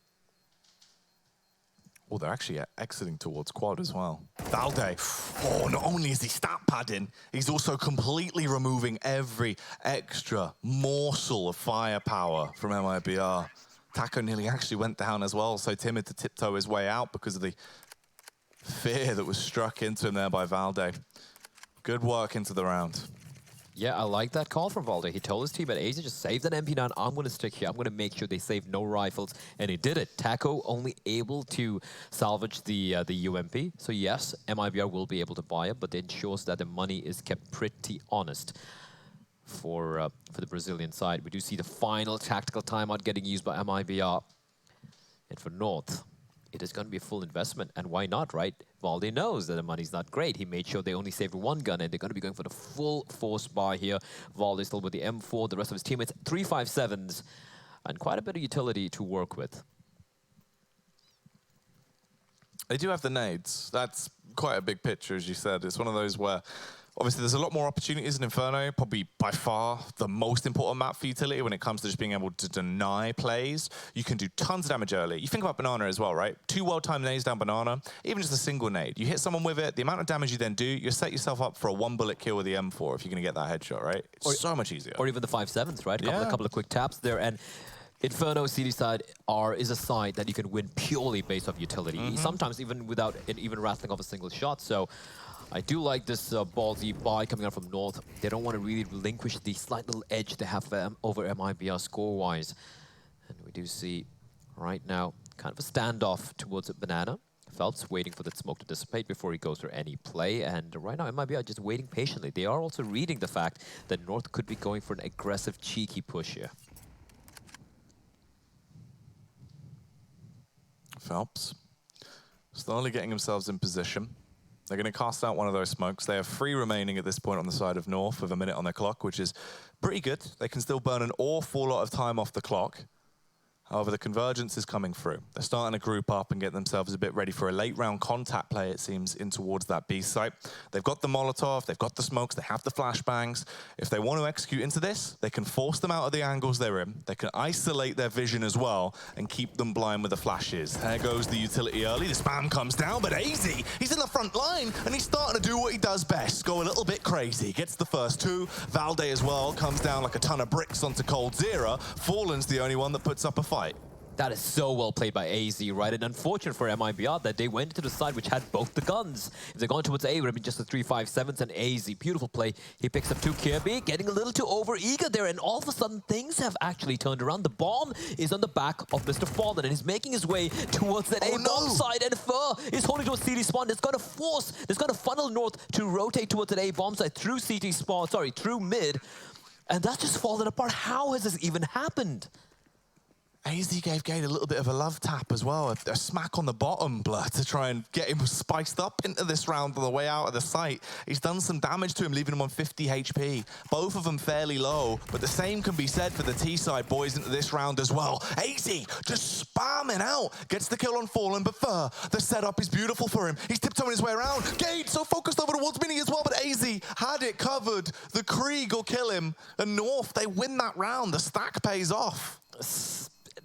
Oh, they're actually exiting towards quad as well. Valde, oh, not only is he stat padding, he's also completely removing every extra morsel of firepower from Mibr. Taco nearly actually went down as well, so timid to tiptoe his way out because of the fear that was struck into him there by Valde. Good work into the round. Yeah, I like that call from Valde. He told his team at Asia, just save that MP9. I'm going to stick here. I'm going to make sure they save no rifles. And he did it. Taco only able to salvage the UMP. So yes, MIBR will be able to buy it, but it ensures that the money is kept pretty honest for the Brazilian side. We do see the final tactical timeout getting used by MIBR. And for North, it is going to be a full investment. And why not, right? Valde knows that the money's not great. He made sure they only saved one gun, and they're going to be going for the full force buy here. Valde still with the M4, the rest of his teammates, 357s, and quite a bit of utility to work with. They do have the nades. That's quite a big picture, as you said. It's one of those where, obviously, there's a lot more opportunities in Inferno, probably by far the most important map for utility when it comes to just being able to deny plays. You can do tons of damage early. You think about Banana as well, right? 2 well-timed nades down Banana, even just a single nade. You hit someone with it, the amount of damage you then do, you set yourself up for a 1-bullet kill with the M4 if you're going to get that headshot, right? It's so much easier. Or even the 5.7s, right? Yeah. A couple of quick taps there. And Inferno CD side is a side that you can win purely based off utility. Sometimes even without even rattling off a single shot. So I do like this ballsy buy coming out from North. They don't want to really relinquish the slight little edge they have over MIBR score-wise. And we do see right now kind of a standoff towards Banana. Phelps waiting for that smoke to dissipate before he goes for any play. And right now MIBR just waiting patiently. They are also reading the fact that North could be going for an aggressive, cheeky push here. Phelps slowly getting themselves in position. They're going to cast out one of those smokes. They have 3 remaining at this point on the side of North with a minute on their clock, which is pretty good. They can still burn an awful lot of time off the clock. However, the convergence is coming through. They're starting to group up and get themselves a bit ready for a late round contact play, it seems, in towards that B site. They've got the Molotov, they've got the smokes, they have the flashbangs. If they want to execute into this, they can force them out of the angles they're in. They can isolate their vision as well and keep them blind with the flashes. There goes the utility early. The spam comes down, but AZ, he's in the front line and he's starting to do what he does best, go a little bit crazy. Gets the first 2. Valde as well comes down like a ton of bricks onto Cold Zero. Fallen's the only one that puts up a fight. That is so well played by AZ, right? And unfortunate for MIBR that they went to the side which had both the guns. If they're going towards A, it would have been just the 3.57s and AZ. Beautiful play. He picks up 2 Kirby, getting a little too over-eager there, and all of a sudden things have actually turned around. The bomb is on the back of Mr. Fallen, and he's making his way towards that A-bomb side, and Fur is holding to a CT spawn. It's going to funnel North to rotate towards that A-bomb side through CT spawn, through mid, and that's just fallen apart. How has this even happened? AZ gave Gade a little bit of a love tap as well, a smack on the bottom, Blur, to try and get him spiced up into this round on the way out of the site. He's done some damage to him, leaving him on 50 HP. Both of them fairly low, but the same can be said for the T-side boys into this round as well. AZ just spamming out, gets the kill on Fallen, but Fur, the setup is beautiful for him. He's tiptoeing his way around. Gade so focused over towards Mini as well, but AZ had it covered. The Krieg will kill him, and North, they win that round. The stack pays off.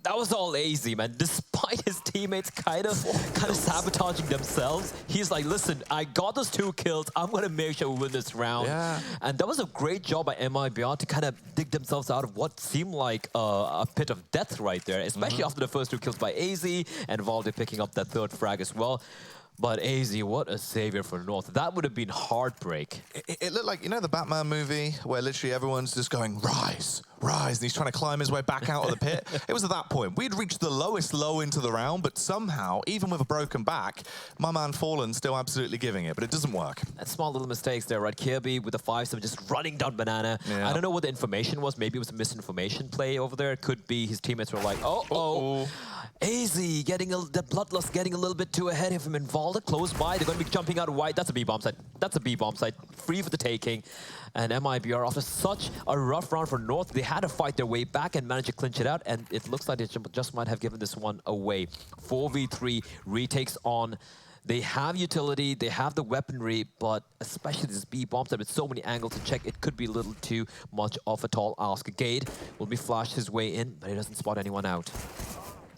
That was all AZ, man. Despite his teammates kind of sabotaging themselves, he's like, listen, I got those 2 kills. I'm going to make sure we win this round. Yeah. And that was a great job by MIBR to kind of dig themselves out of what seemed like a pit of death right there, especially after the first 2 kills by AZ and Valde picking up that 3rd frag as well. But AZ, what a savior for North. That would have been heartbreak. It looked like, you know, the Batman movie where literally everyone's just going, rise, rise, and he's trying to climb his way back out of the pit. It was at that point. We'd reached the lowest low into the round, but somehow, even with a broken back, my man Fallen still absolutely giving it, but it doesn't work. And small little mistakes there, right? Kirby with the 5-7 just running down Banana. Yeah. I don't know what the information was. Maybe it was a misinformation play over there. It could be his teammates were like, oh. AZ getting the Bloodlust getting a little bit too ahead of him, and Valde close by. They're going to be jumping out wide. That's a B-bomb site. That's a B-bomb site. Free for the taking. And MIBR, after such a rough round for North, they had to fight their way back and manage to clinch it out, and it looks like they just might have given this one away. 4v3 retakes on. They have utility, they have the weaponry, but especially this B-bomb site with so many angles to check, it could be a little too much of a tall ask. Gade will be flashed his way in, but he doesn't spot anyone out.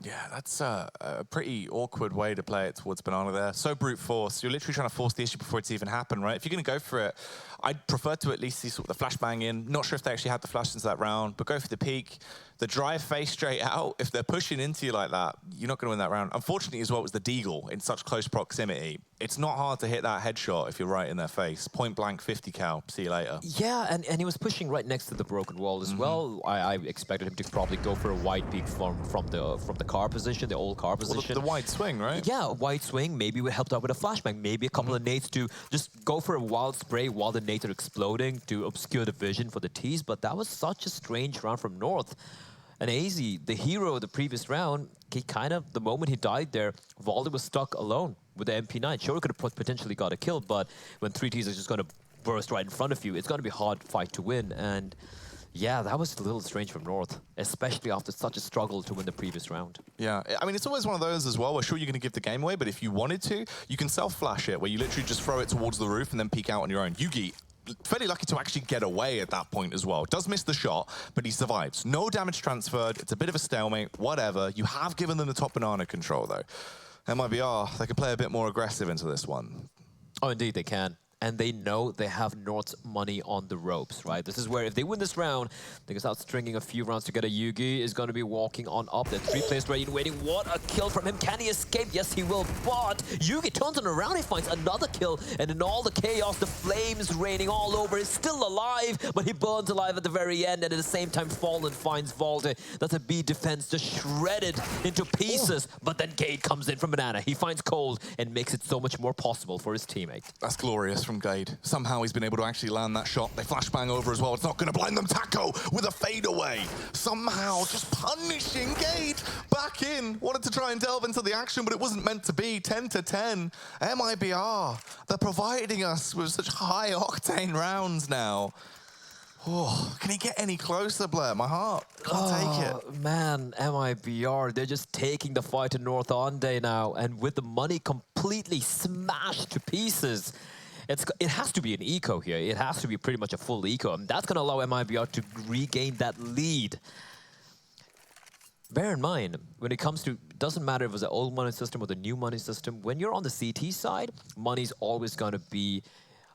Yeah, that's a pretty awkward way to play it towards Banana there. So brute force. You're literally trying to force the issue before it's even happened, right? If you're going to go for it, I'd prefer to at least see sort of the flashbang in. Not sure if they actually had the flash into that round, but go for the peek. The drive face straight out, if they're pushing into you like that, you're not going to win that round. Unfortunately as well, it was the deagle in such close proximity. It's not hard to hit that headshot if you're right in their face. Point blank, 50 cal, see you later. Yeah, and he was pushing right next to the broken wall as well. I expected him to probably go for a wide peek from the car position, the old car position. Well, the wide swing, right? Yeah, a wide swing, maybe we helped out with a flashbang, maybe a couple of nades to just go for a wild spray while the nades are exploding to obscure the vision for the T's, but that was such a strange round from North. And AZ, the hero of the previous round, he kind of, the moment he died there, Valdi was stuck alone with the MP9. Sure, he could have potentially got a kill, but when 3 T's are just going to burst right in front of you, it's going to be a hard fight to win. And yeah, that was a little strange from North, especially after such a struggle to win the previous round. Yeah, I mean, it's always one of those as well, where sure, you're going to give the game away, but if you wanted to, you can self-flash it, where you literally just throw it towards the roof and then peek out on your own. Yugi, fairly lucky to actually get away at that point as well. Does miss the shot, but he survives. No damage transferred. It's a bit of a stalemate, whatever. You have given them the top banana control, though. MIBR, they can play a bit more aggressive into this one. Oh, indeed, they can. And they know they have North's money on the ropes, right? This is where if they win this round, they can start stringing a few rounds together. Yugi is going to be walking on up. The 3 players ready and waiting. What a kill from him. Can he escape? Yes, he will. But Yugi turns on around. He finds another kill. And in all the chaos, the flames raining all over. He's still alive, but he burns alive at the very end. And at the same time, Fallen finds Valde. That's a B defense just shredded into pieces. But then Gade comes in from Banana. He finds Cold and makes it so much more possible for his teammate. That's glorious from Gade. Somehow he's been able to actually land that shot. They flashbang over as well. It's not going to blind them. Taco with a fadeaway. Somehow just punishing Gade back in. Wanted to try and delve into the action, but it wasn't meant to be. 10-10. MIBR, they're providing us with such high octane rounds now. Oh, can he get any closer, Blair? My heart can't take it. Man, MIBR, they're just taking the fight to North Onday now, and with the money completely smashed to pieces. It has to be an eco here. It has to be pretty much a full eco, and that's going to allow MIBR to regain that lead. Bear in mind, when it comes to, doesn't matter if it's the old money system or the new money system, when you're on the CT side, money's always going to be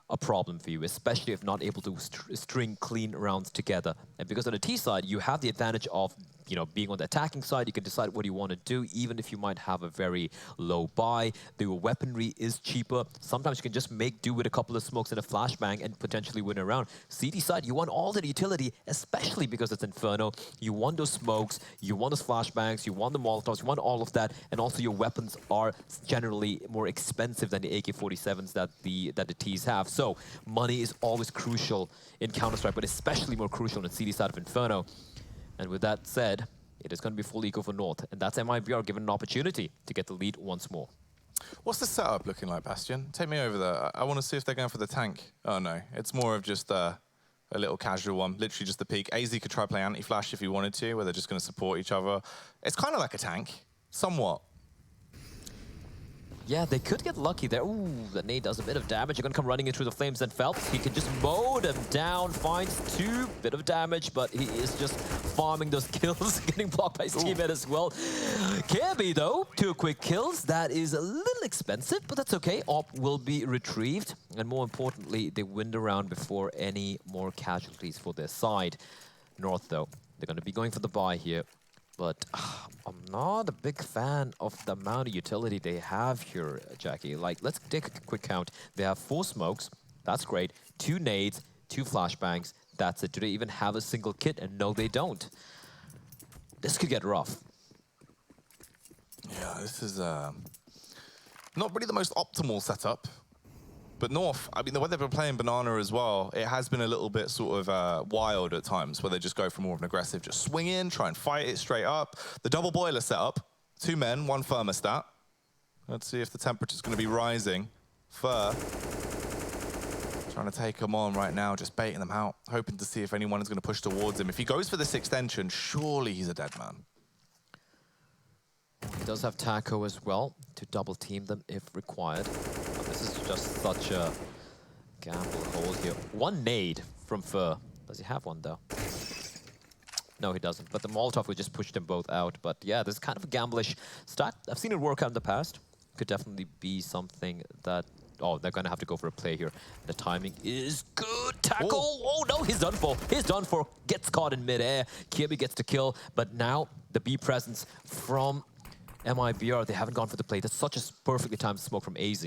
a problem for you, especially if not able to string clean rounds together. And because on the T side, you have the advantage of, you know, being on the attacking side, you can decide what you want to do, even if you might have a very low buy. The weaponry is cheaper. Sometimes you can just make do with a couple of smokes and a flashbang and potentially win a round. CT side, you want all the utility, especially because it's Inferno. You want those smokes, you want those flashbangs, you want the Molotovs, you want all of that, and also your weapons are generally more expensive than the AK-47s that the Ts have. So money is always crucial in Counter-Strike, but especially more crucial on the CD side of Inferno. And with that said, it is going to be full eco for North, and that's MIBR given an opportunity to get the lead once more. What's the setup looking like, Bastion? Take me over there. I want to see if they're going for the tank. Oh no, it's more of just a little casual one, literally just the peak. AZ could try play anti-flash if he wanted to, where they're just going to support each other. It's kind of like a tank, somewhat. Yeah, they could get lucky there. Ooh, the nade does a bit of damage. You're going to come running in through the flames and Phelps. He can just mow them down, finds 2, bit of damage, but he is just farming those kills, getting blocked by his teammate as well. KB, though, 2 quick kills. That is a little expensive, but that's okay. Op will be retrieved. And more importantly, they win the round before any more casualties for their side. North, though, they're going to be going for the buy here. But I'm not a big fan of the amount of utility they have here, Jackie. Like, let's take a quick count. They have 4 smokes. That's great. 2 nades, 2 flashbangs. That's it. Do they even have a single kit? And no, they don't. This could get rough. Yeah, this is not really the most optimal setup. But North, I mean, the way they've been playing Banana as well, it has been a little bit sort of wild at times, where they just go for more of an aggressive, just swing in, try and fight it straight up. The double boiler setup, 2 men, 1 thermostat. Let's see if the temperature's going to be rising. Fur, trying to take them on right now, just baiting them out, hoping to see if anyone is going to push towards him. If he goes for this extension, surely he's a dead man. He does have Taco as well to double team them if required. But this is just such a gamble hold here. 1 nade from Fur. Does he have one though? No, he doesn't. But the Molotov would just push them both out. But yeah, this is kind of a gamblish start. I've seen it work out in the past. Could definitely be something that Oh, they're going to have to go for a play here. The timing is good. Tackle. Oh, no, he's done for. He's done for. Gets caught in midair. Kirby gets the kill. But now the B presence from Mibr, they haven't gone for the play. That's such a perfectly timed smoke from AZ.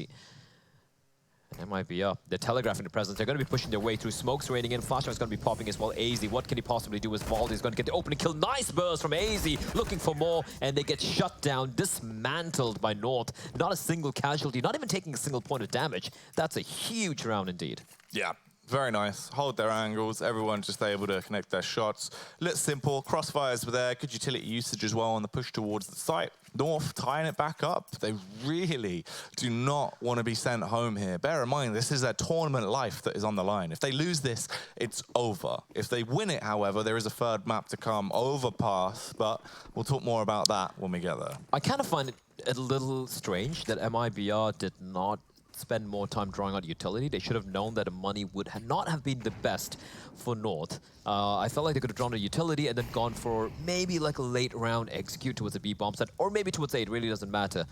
Mibr, they're telegraphing the presence. They're going to be pushing their way through. Smoke's raining in. Flashback's going to be popping as well. AZ, what can he possibly do as Valde is going to get the opening kill. Nice burst from AZ, looking for more, and they get shut down, dismantled by North. Not a single casualty, not even taking a single point of damage. That's a huge round indeed. Yeah. Very nice. Hold their angles. Everyone just able to connect their shots. Looks simple. Crossfires were there. Good utility usage as well on the push towards the site. North tying it back up. They really do not want to be sent home here. Bear in mind, this is a tournament life that is on the line. If they lose this, it's over. If they win it, however, there is a third map to come, overpass, but we'll talk more about that when we get there. I kind of find it a little strange that Mibr did not spend more time drawing out utility. They should have known that the money would not have been the best for North. I felt like they could have drawn a utility and then gone for maybe like a late round execute towards a B bomb set, or maybe towards A. It really doesn't matter.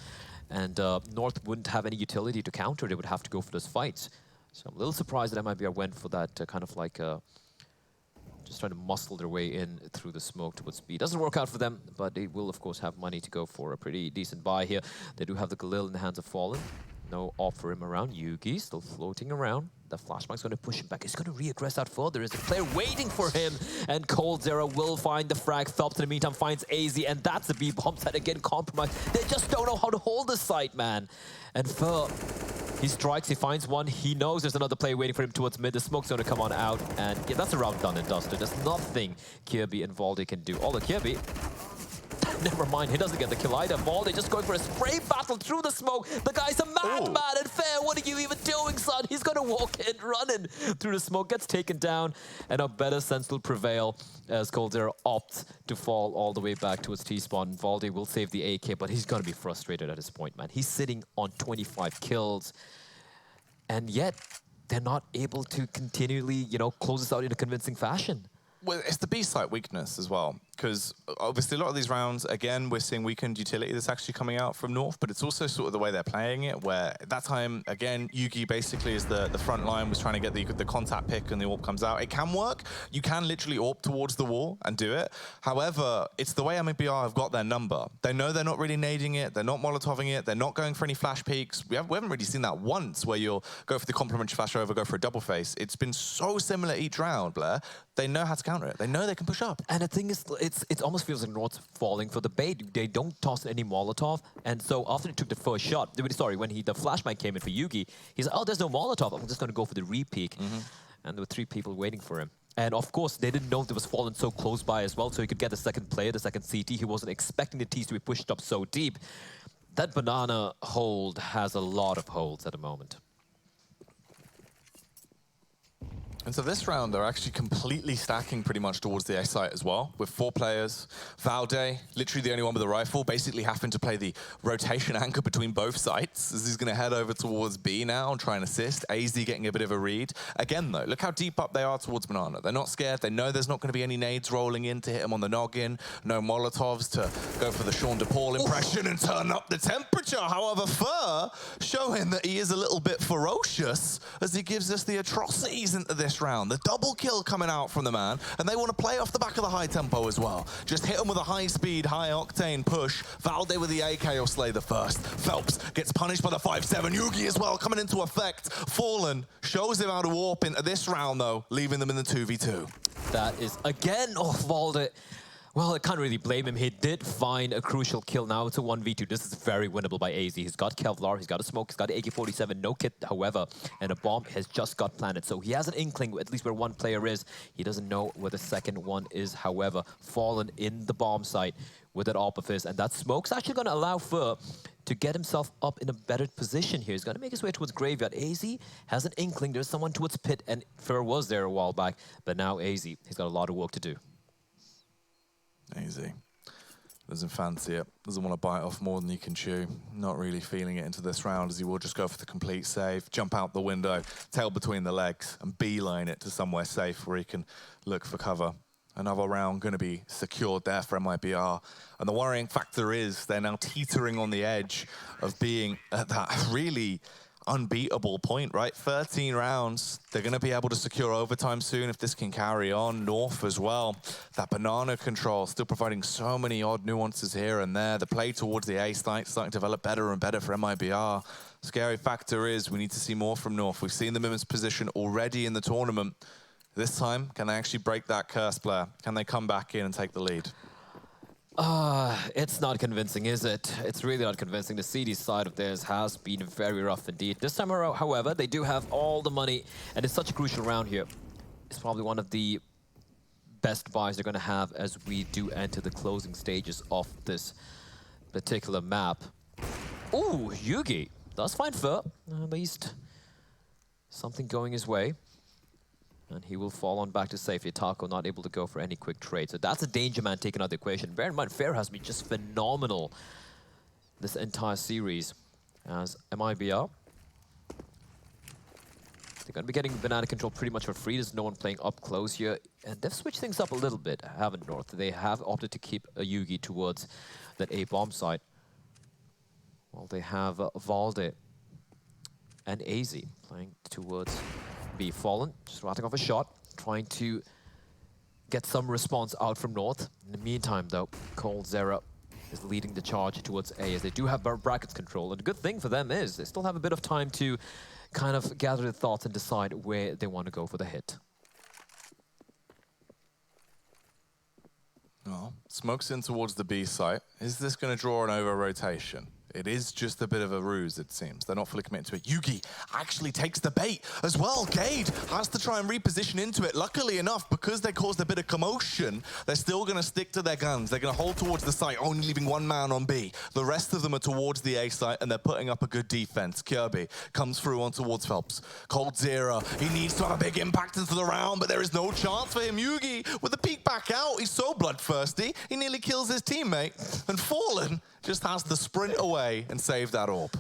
And North wouldn't have any utility to counter. They would have to go for those fights. So I'm a little surprised that Mibr went for that kind of like just trying to muscle their way in through the smoke towards B. Doesn't work out for them, but they will of course have money to go for a pretty decent buy here. They do have the Galil in the hands of Fallen. No off for him around. Yugi still floating around. The flashback's going to push him back. He's going to reaggress out further. There's a player waiting for him. And coldzera will find the frag. Phelps in the meantime finds AZ. And that's the B-bomb set again compromised. They just don't know how to hold the site, man. And Fer, he strikes. He finds one. He knows there's another player waiting for him towards mid. The smoke's going to come on out. And yeah, that's a round done and dusted. There's nothing Kirby and Valde can do. Although Kirby... Never mind, he doesn't get the kill either. Valde just going for a spray battle through the smoke. The guy's a madman, and Fair, what are you even doing, son? He's going to walk in, running through the smoke, gets taken down, and a better sense will prevail as coldzera opts to fall all the way back to his T-spawn. Valde will save the AK, but he's going to be frustrated at this point, man. He's sitting on 25 kills, and yet they're not able to continually, you know, close this out in a convincing fashion. Well, it's the B site weakness as well, because obviously a lot of these rounds, again, we're seeing weakened utility that's actually coming out from North, but it's also sort of the way they're playing it, where at that time, again, Yugi basically is the front line, was trying to get the contact pick and the AWP comes out. It can work. You can literally AWP towards the wall and do it. However, it's the way MAPR have got their number. They know they're not really nading it, they're not molotoving it, they're not going for any flash peaks. We haven't really seen that once, where you'll go for the complementary flash over, go for a double face. It's been so similar each round, Blair. They know how to counter it. They know they can push up. And the thing is, it almost feels like North's falling for the bait. They don't toss any Molotov. And so after they took the first shot, sorry, when the flashbang came in for Yugi, he's like, oh, there's no Molotov. I'm just going to go for the re-peek. And there were 3 people waiting for him. And of course, they didn't know there was Fallen so close by as well, so he could get the second player, the second CT. He wasn't expecting the T's to be pushed up so deep. That banana hold has a lot of holds at the moment. And so this round, they're actually completely stacking pretty much towards the A site as well, with 4 players. Valde, literally the only one with a rifle, basically having to play the rotation anchor between both sites, as he's going to head over towards B now and try and assist. AZ getting a bit of a read. Again, though, look how deep up they are towards Banana. They're not scared. They know there's not going to be any nades rolling in to hit him on the noggin. No Molotovs to go for the Sean DePaul impression and turn up the temperature. However, Fer showing that he is a little bit ferocious as he gives us the atrocities into this round. The double kill coming out from the man, and they want to play off the back of the high tempo as well. Just hit him with a high speed, high octane push. Valde with the AK will slay the first. Phelps gets punished by the 5-7. Yugi as well coming into effect. Fallen shows him how to warp into this round though, leaving them in the 2v2. That is again off Valde. Well, I can't really blame him. He did find a crucial kill. Now it's a 1v2. This is very winnable by AZ. He's got Kevlar, he's got a smoke, he's got the AK-47, no kit, however, and a bomb has just got planted. So he has an inkling, at least where one player is. He doesn't know where the second one is, however. Fallen in the bomb site with that AWP of his, and that smoke's actually going to allow Fer to get himself up in a better position here. He's going to make his way towards Graveyard. AZ has an inkling. There's someone towards Pit, and Fer was there a while back, but now AZ, he's got a lot of work to do. Easy. Doesn't fancy it. Doesn't want to bite off more than he can chew. Not really feeling it into this round, as he will just go for the complete save, jump out the window, tail between the legs, and beeline it to somewhere safe where he can look for cover. Another round going to be secured there for Mibr. And the worrying factor is they're now teetering on the edge of being at that really unbeatable point, right? 13 rounds. They're going to be able to secure overtime soon if this can carry on. North as well. That banana control still providing so many odd nuances here and there. The play towards the A starting to develop better and better for Mibr. Scary factor is we need to see more from North. We've seen them in this position already in the tournament. This time, can they actually break that curse, Blair? Can they come back in and take the lead? It's not convincing, is it? It's really not convincing. The CD side of theirs has been very rough indeed. This time around, however, they do have all the money, and it's such a crucial round here. It's probably one of the best buys they're going to have as we do enter the closing stages of this particular map. Ooh, Yugi does find Fer. At least something going his way. And he will fall on back to safety. Taco not able to go for any quick trade. So that's a danger man taken out of the equation. Bear in mind, Fer has been just phenomenal this entire series. As Mibr, they're going to be getting banana control pretty much for free. There's no one playing up close here. And they've switched things up a little bit, haven't North? They have opted to keep a Yugi towards that A bomb site. Well, they have Valde and AZ playing towards B. Fallen, just ratting off a shot, trying to get some response out from North. In the meantime, though, coldzera is leading the charge towards A, as they do have brackets control. And the good thing for them is they still have a bit of time to kind of gather their thoughts and decide where they want to go for the hit. Oh, smokes in towards the B site. Is this going to draw an over-rotation? It is just a bit of a ruse, it seems. They're not fully committed to it. Yugi actually takes the bait as well. Gade has to try and reposition into it. Luckily enough, because they caused a bit of commotion, they're still going to stick to their guns. They're going to hold towards the site, only leaving one man on B. The rest of them are towards the A site, and they're putting up a good defense. Kirby comes through on towards Phelps. coldzera, he needs to have a big impact into the round, but there is no chance for him. Yugi, with the peek back out, he's so bloodthirsty, he nearly kills his teammate. And Fallen just has to sprint away and save that orb.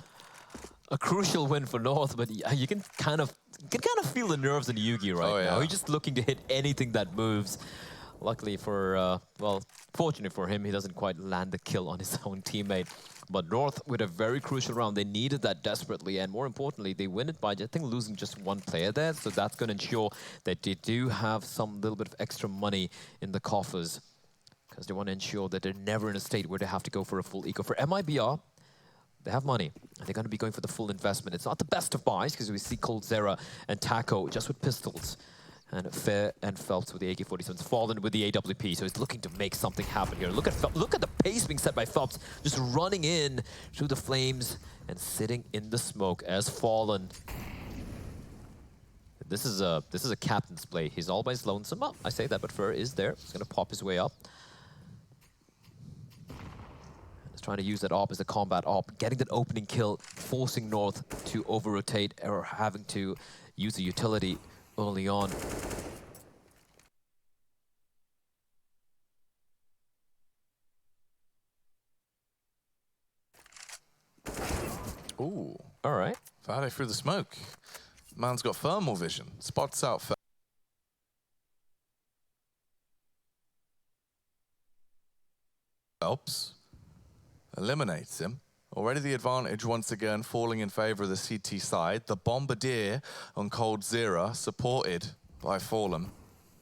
A crucial win for North, but you can kind of feel the nerves in Yugi right now. He's just looking to hit anything that moves. Luckily for, well, fortunately for him, he doesn't quite land the kill on his own teammate. But North, with a very crucial round, they needed that desperately, and more importantly, they win it by, I think, losing just one player there. So that's going to ensure that they do have some little bit of extra money in the coffers, because they want to ensure that they're never in a state where they have to go for a full eco. For Mibr, they have money, and they're going to be going for the full investment. It's not the best of buys, because we see coldzera and Taco just with pistols, and Fair and Phelps with the AK-47s, Fallen with the AWP, so he's looking to make something happen here. Look at the pace being set by Phelps, just running in through the flames and sitting in the smoke as Fallen. This is a captain's play. He's always lonesome. Oh, I say that, but Fer is there. He's going to pop his way up. Trying to use that AWP as a combat AWP, getting that opening kill, forcing North to over-rotate or having to use a utility early on. Ooh. All right. Friday through the smoke. Man's got thermal vision. Spots out Phelps. Eliminates him. Already the advantage once again falling in favor of the CT side. The Bombardier on coldzera, supported by Fallen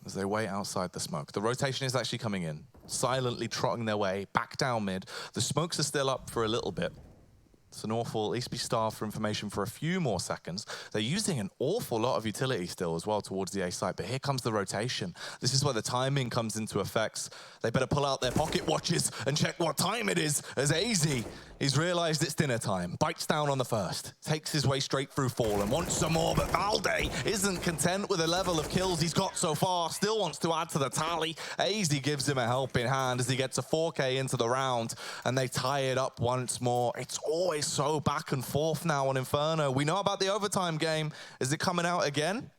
as they wait outside the smoke. The rotation is actually coming in, silently trotting their way back down mid. The smokes are still up for a little bit. So North will at least be starved for information for a few more seconds. They're using an awful lot of utility still as well towards the A site, but here comes the rotation. This is where the timing comes into effect. They better pull out their pocket watches and check what time it is, as AZ, he's realized it's dinner time. Bites down on the first, takes his way straight through Fallen, wants some more, but Valde isn't content with the level of kills he's got so far, still wants to add to the tally. AZ gives him a helping hand as he gets a 4K into the round, and they tie it up once more. It's always so back and forth now on Inferno. We know about the overtime game. Is it coming out again?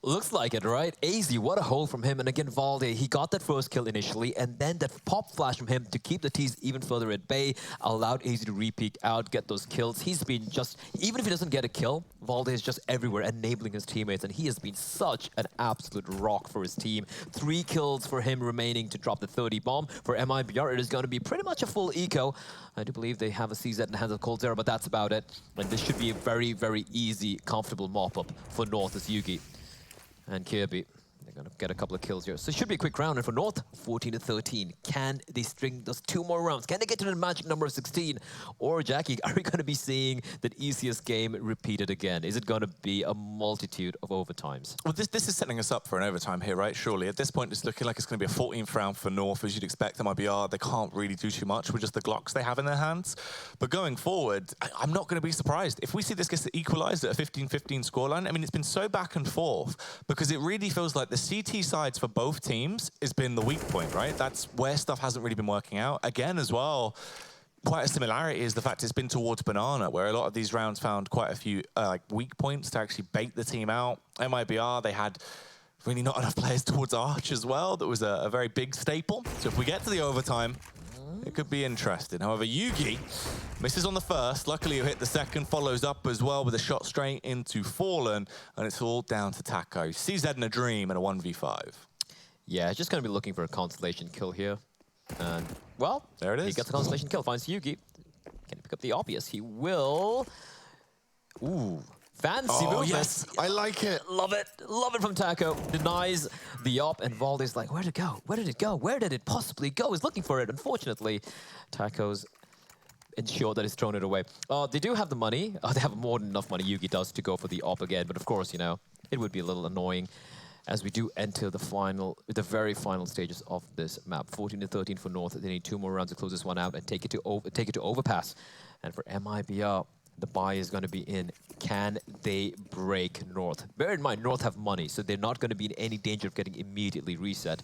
Looks like it, right? AZ, what a hole from him. And again, Valde, he got that first kill initially, and then that pop flash from him to keep the T's even further at bay allowed AZ to re-peek out, get those kills. He's been just, even if he doesn't get a kill, Valde is just everywhere, enabling his teammates, and he has been such an absolute rock for his team. 3 kills for him remaining to drop the 30 bomb. For MIBR, it is going to be pretty much a full eco. I do believe they have a CZ in the hands of coldzera, but that's about it. And this should be a very, very easy, comfortable mop-up for North as Yugi and Kirby. They're going to get a couple of kills here. So it should be a quick round. And for North, 14-13. Can they string those 2 more rounds? Can they get to the magic number of 16? Or, Jackie, are we going to be seeing that ECS game repeated again? Is it going to be a multitude of overtimes? Well, this is setting us up for an overtime here, right? Surely. At this point, it's looking like it's going to be a 14th round for North, as you'd expect. MIBR, they can't really do too much with just the Glocks they have in their hands. But going forward, I'm not going to be surprised. If we see this get equalized at a 15-15 scoreline, I mean, it's been so back and forth because it really feels like the CT sides for both teams has been the weak point, right? That's where stuff hasn't really been working out. Again, as well, quite a similarity is the fact it's been towards Banana, where a lot of these rounds found quite a few like weak points to actually bait the team out. MIBR, they had really not enough players towards Arch as well. That was a very big staple. So if we get to the overtime, it could be interesting. However, Yugi misses on the first. Luckily, he hit the second, follows up as well with a shot straight into Fallen, and it's all down to Taco. CZ in a dream and a 1v5. Yeah, just going to be looking for a constellation kill here. And, well, there it is. He gets a constellation kill, finds Yugi. Can he pick up the obvious? He will. Ooh. Fancy movement. Yes, I like it. Love it. Love it from Taco. Denies the op, and Valde's like, where'd it go? Where did it go? Where did it possibly go? He's looking for it. Unfortunately, Taco's ensured that he's thrown it away. They do have the money. They have more than enough money, Yugi does, to go for the op again. But of course, you know, it would be a little annoying as we do enter the very final stages of this map. 14-13 for North. They need 2 more rounds to close this one out and take it to overpass. And for MIBR, the buy is going to be in. Can they break North? Bear in mind, North have money, so they're not going to be in any danger of getting immediately reset.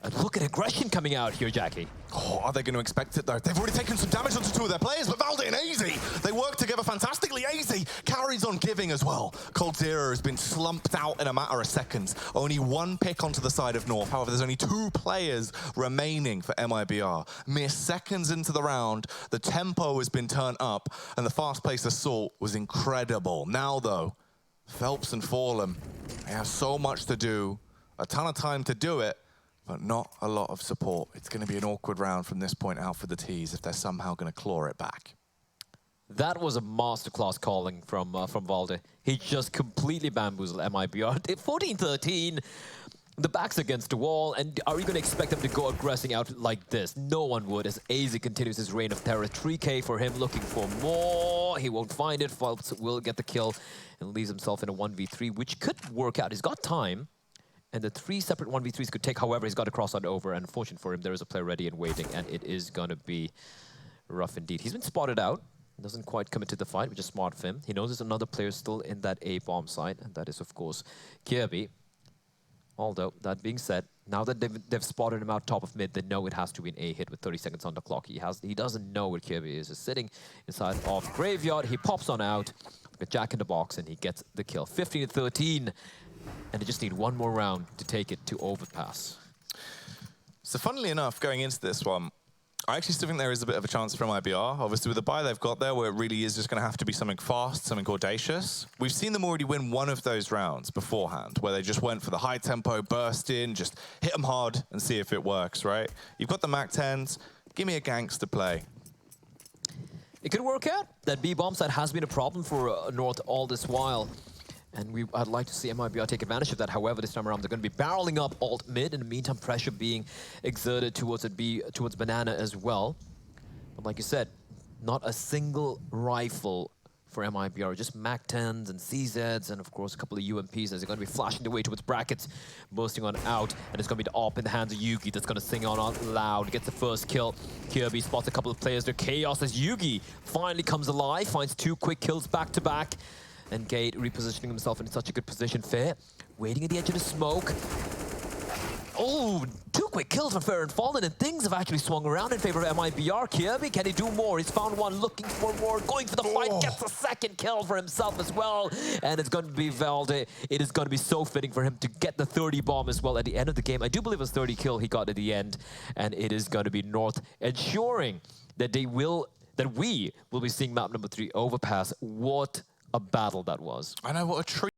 And look at aggression coming out here, Jackie. Oh, are they going to expect it, though? They've already taken some damage onto 2 of their players, but Valde and AZ, they work together fantastically. AZ carries on giving as well. coldzera has been slumped out in a matter of seconds. Only 1 pick onto the side of North. However, there's only 2 players remaining for MIBR. Mere seconds into the round, the tempo has been turned up, and the fast-paced assault was incredible. Now, though, Phelps and Fallen, they have so much to do, a ton of time to do it, but not a lot of support. It's going to be an awkward round from this point out for the T's if they're somehow going to claw it back. That was a masterclass calling from Valde. He just completely bamboozled MIBR. 14-13, the back's against the wall, and are you going to expect them to go aggressing out like this? No one would, as AZ continues his reign of terror. 3K for him, looking for more. He won't find it. Phelps will get the kill and leaves himself in a 1v3, which could work out. He's got time. And the 3 separate 1v3s could take, however, he's got to cross on over. And unfortunately for him, there is a player ready and waiting, and it is going to be rough indeed. He's been spotted out. Doesn't quite commit to the fight, which is smart of him. He knows there's another player still in that A bomb site, and that is, of course, Kirby. Although, that being said, now that they've spotted him out top of mid, they know it has to be an A hit with 30 seconds on the clock. He doesn't know where Kirby is. He's sitting inside of Graveyard. He pops on out, like a jack in the box, and he gets the kill. 15-13. And they just need 1 more round to take it to overpass. So funnily enough, going into this one, I actually still think there is a bit of a chance for MIBR. Obviously, with the buy they've got there, where it really is just going to have to be something fast, something audacious. We've seen them already win 1 of those rounds beforehand, where they just went for the high tempo, burst in, just hit them hard and see if it works, right? You've got the MAP-10s. Give me a gangster play. It could work out. That B bomb site has been a problem for North all this while. And I'd like to see MIBR take advantage of that. However, this time around, they're going to be barreling up alt mid. In the meantime, pressure being exerted towards Banana as well. But like you said, not a single rifle for MIBR. Just MAC-10s and CZs, and of course, a couple of UMPs as they're going to be flashing their way towards brackets, bursting on out. And it's going to be the op in the hands of Yugi that's going to sing on out loud. Gets the first kill. Kirby spots a couple of players. They're chaos as Yugi finally comes alive, finds 2 quick kills back to back. And Gate repositioning himself in such a good position. Fair, waiting at the edge of the smoke. Oh, 2 quick kills from Fair and Fallen, and things have actually swung around in favor of Mibr. Kirby, can he do more? He's found one, looking for more, going for the fight, gets a second kill for himself as well. And it's going to be Valde. It is going to be so fitting for him to get the 30 bomb as well at the end of the game. I do believe it was 30 kill he got at the end, and it is going to be North ensuring that we will be seeing map number 3 overpass. What a battle that was. I know, what a treat.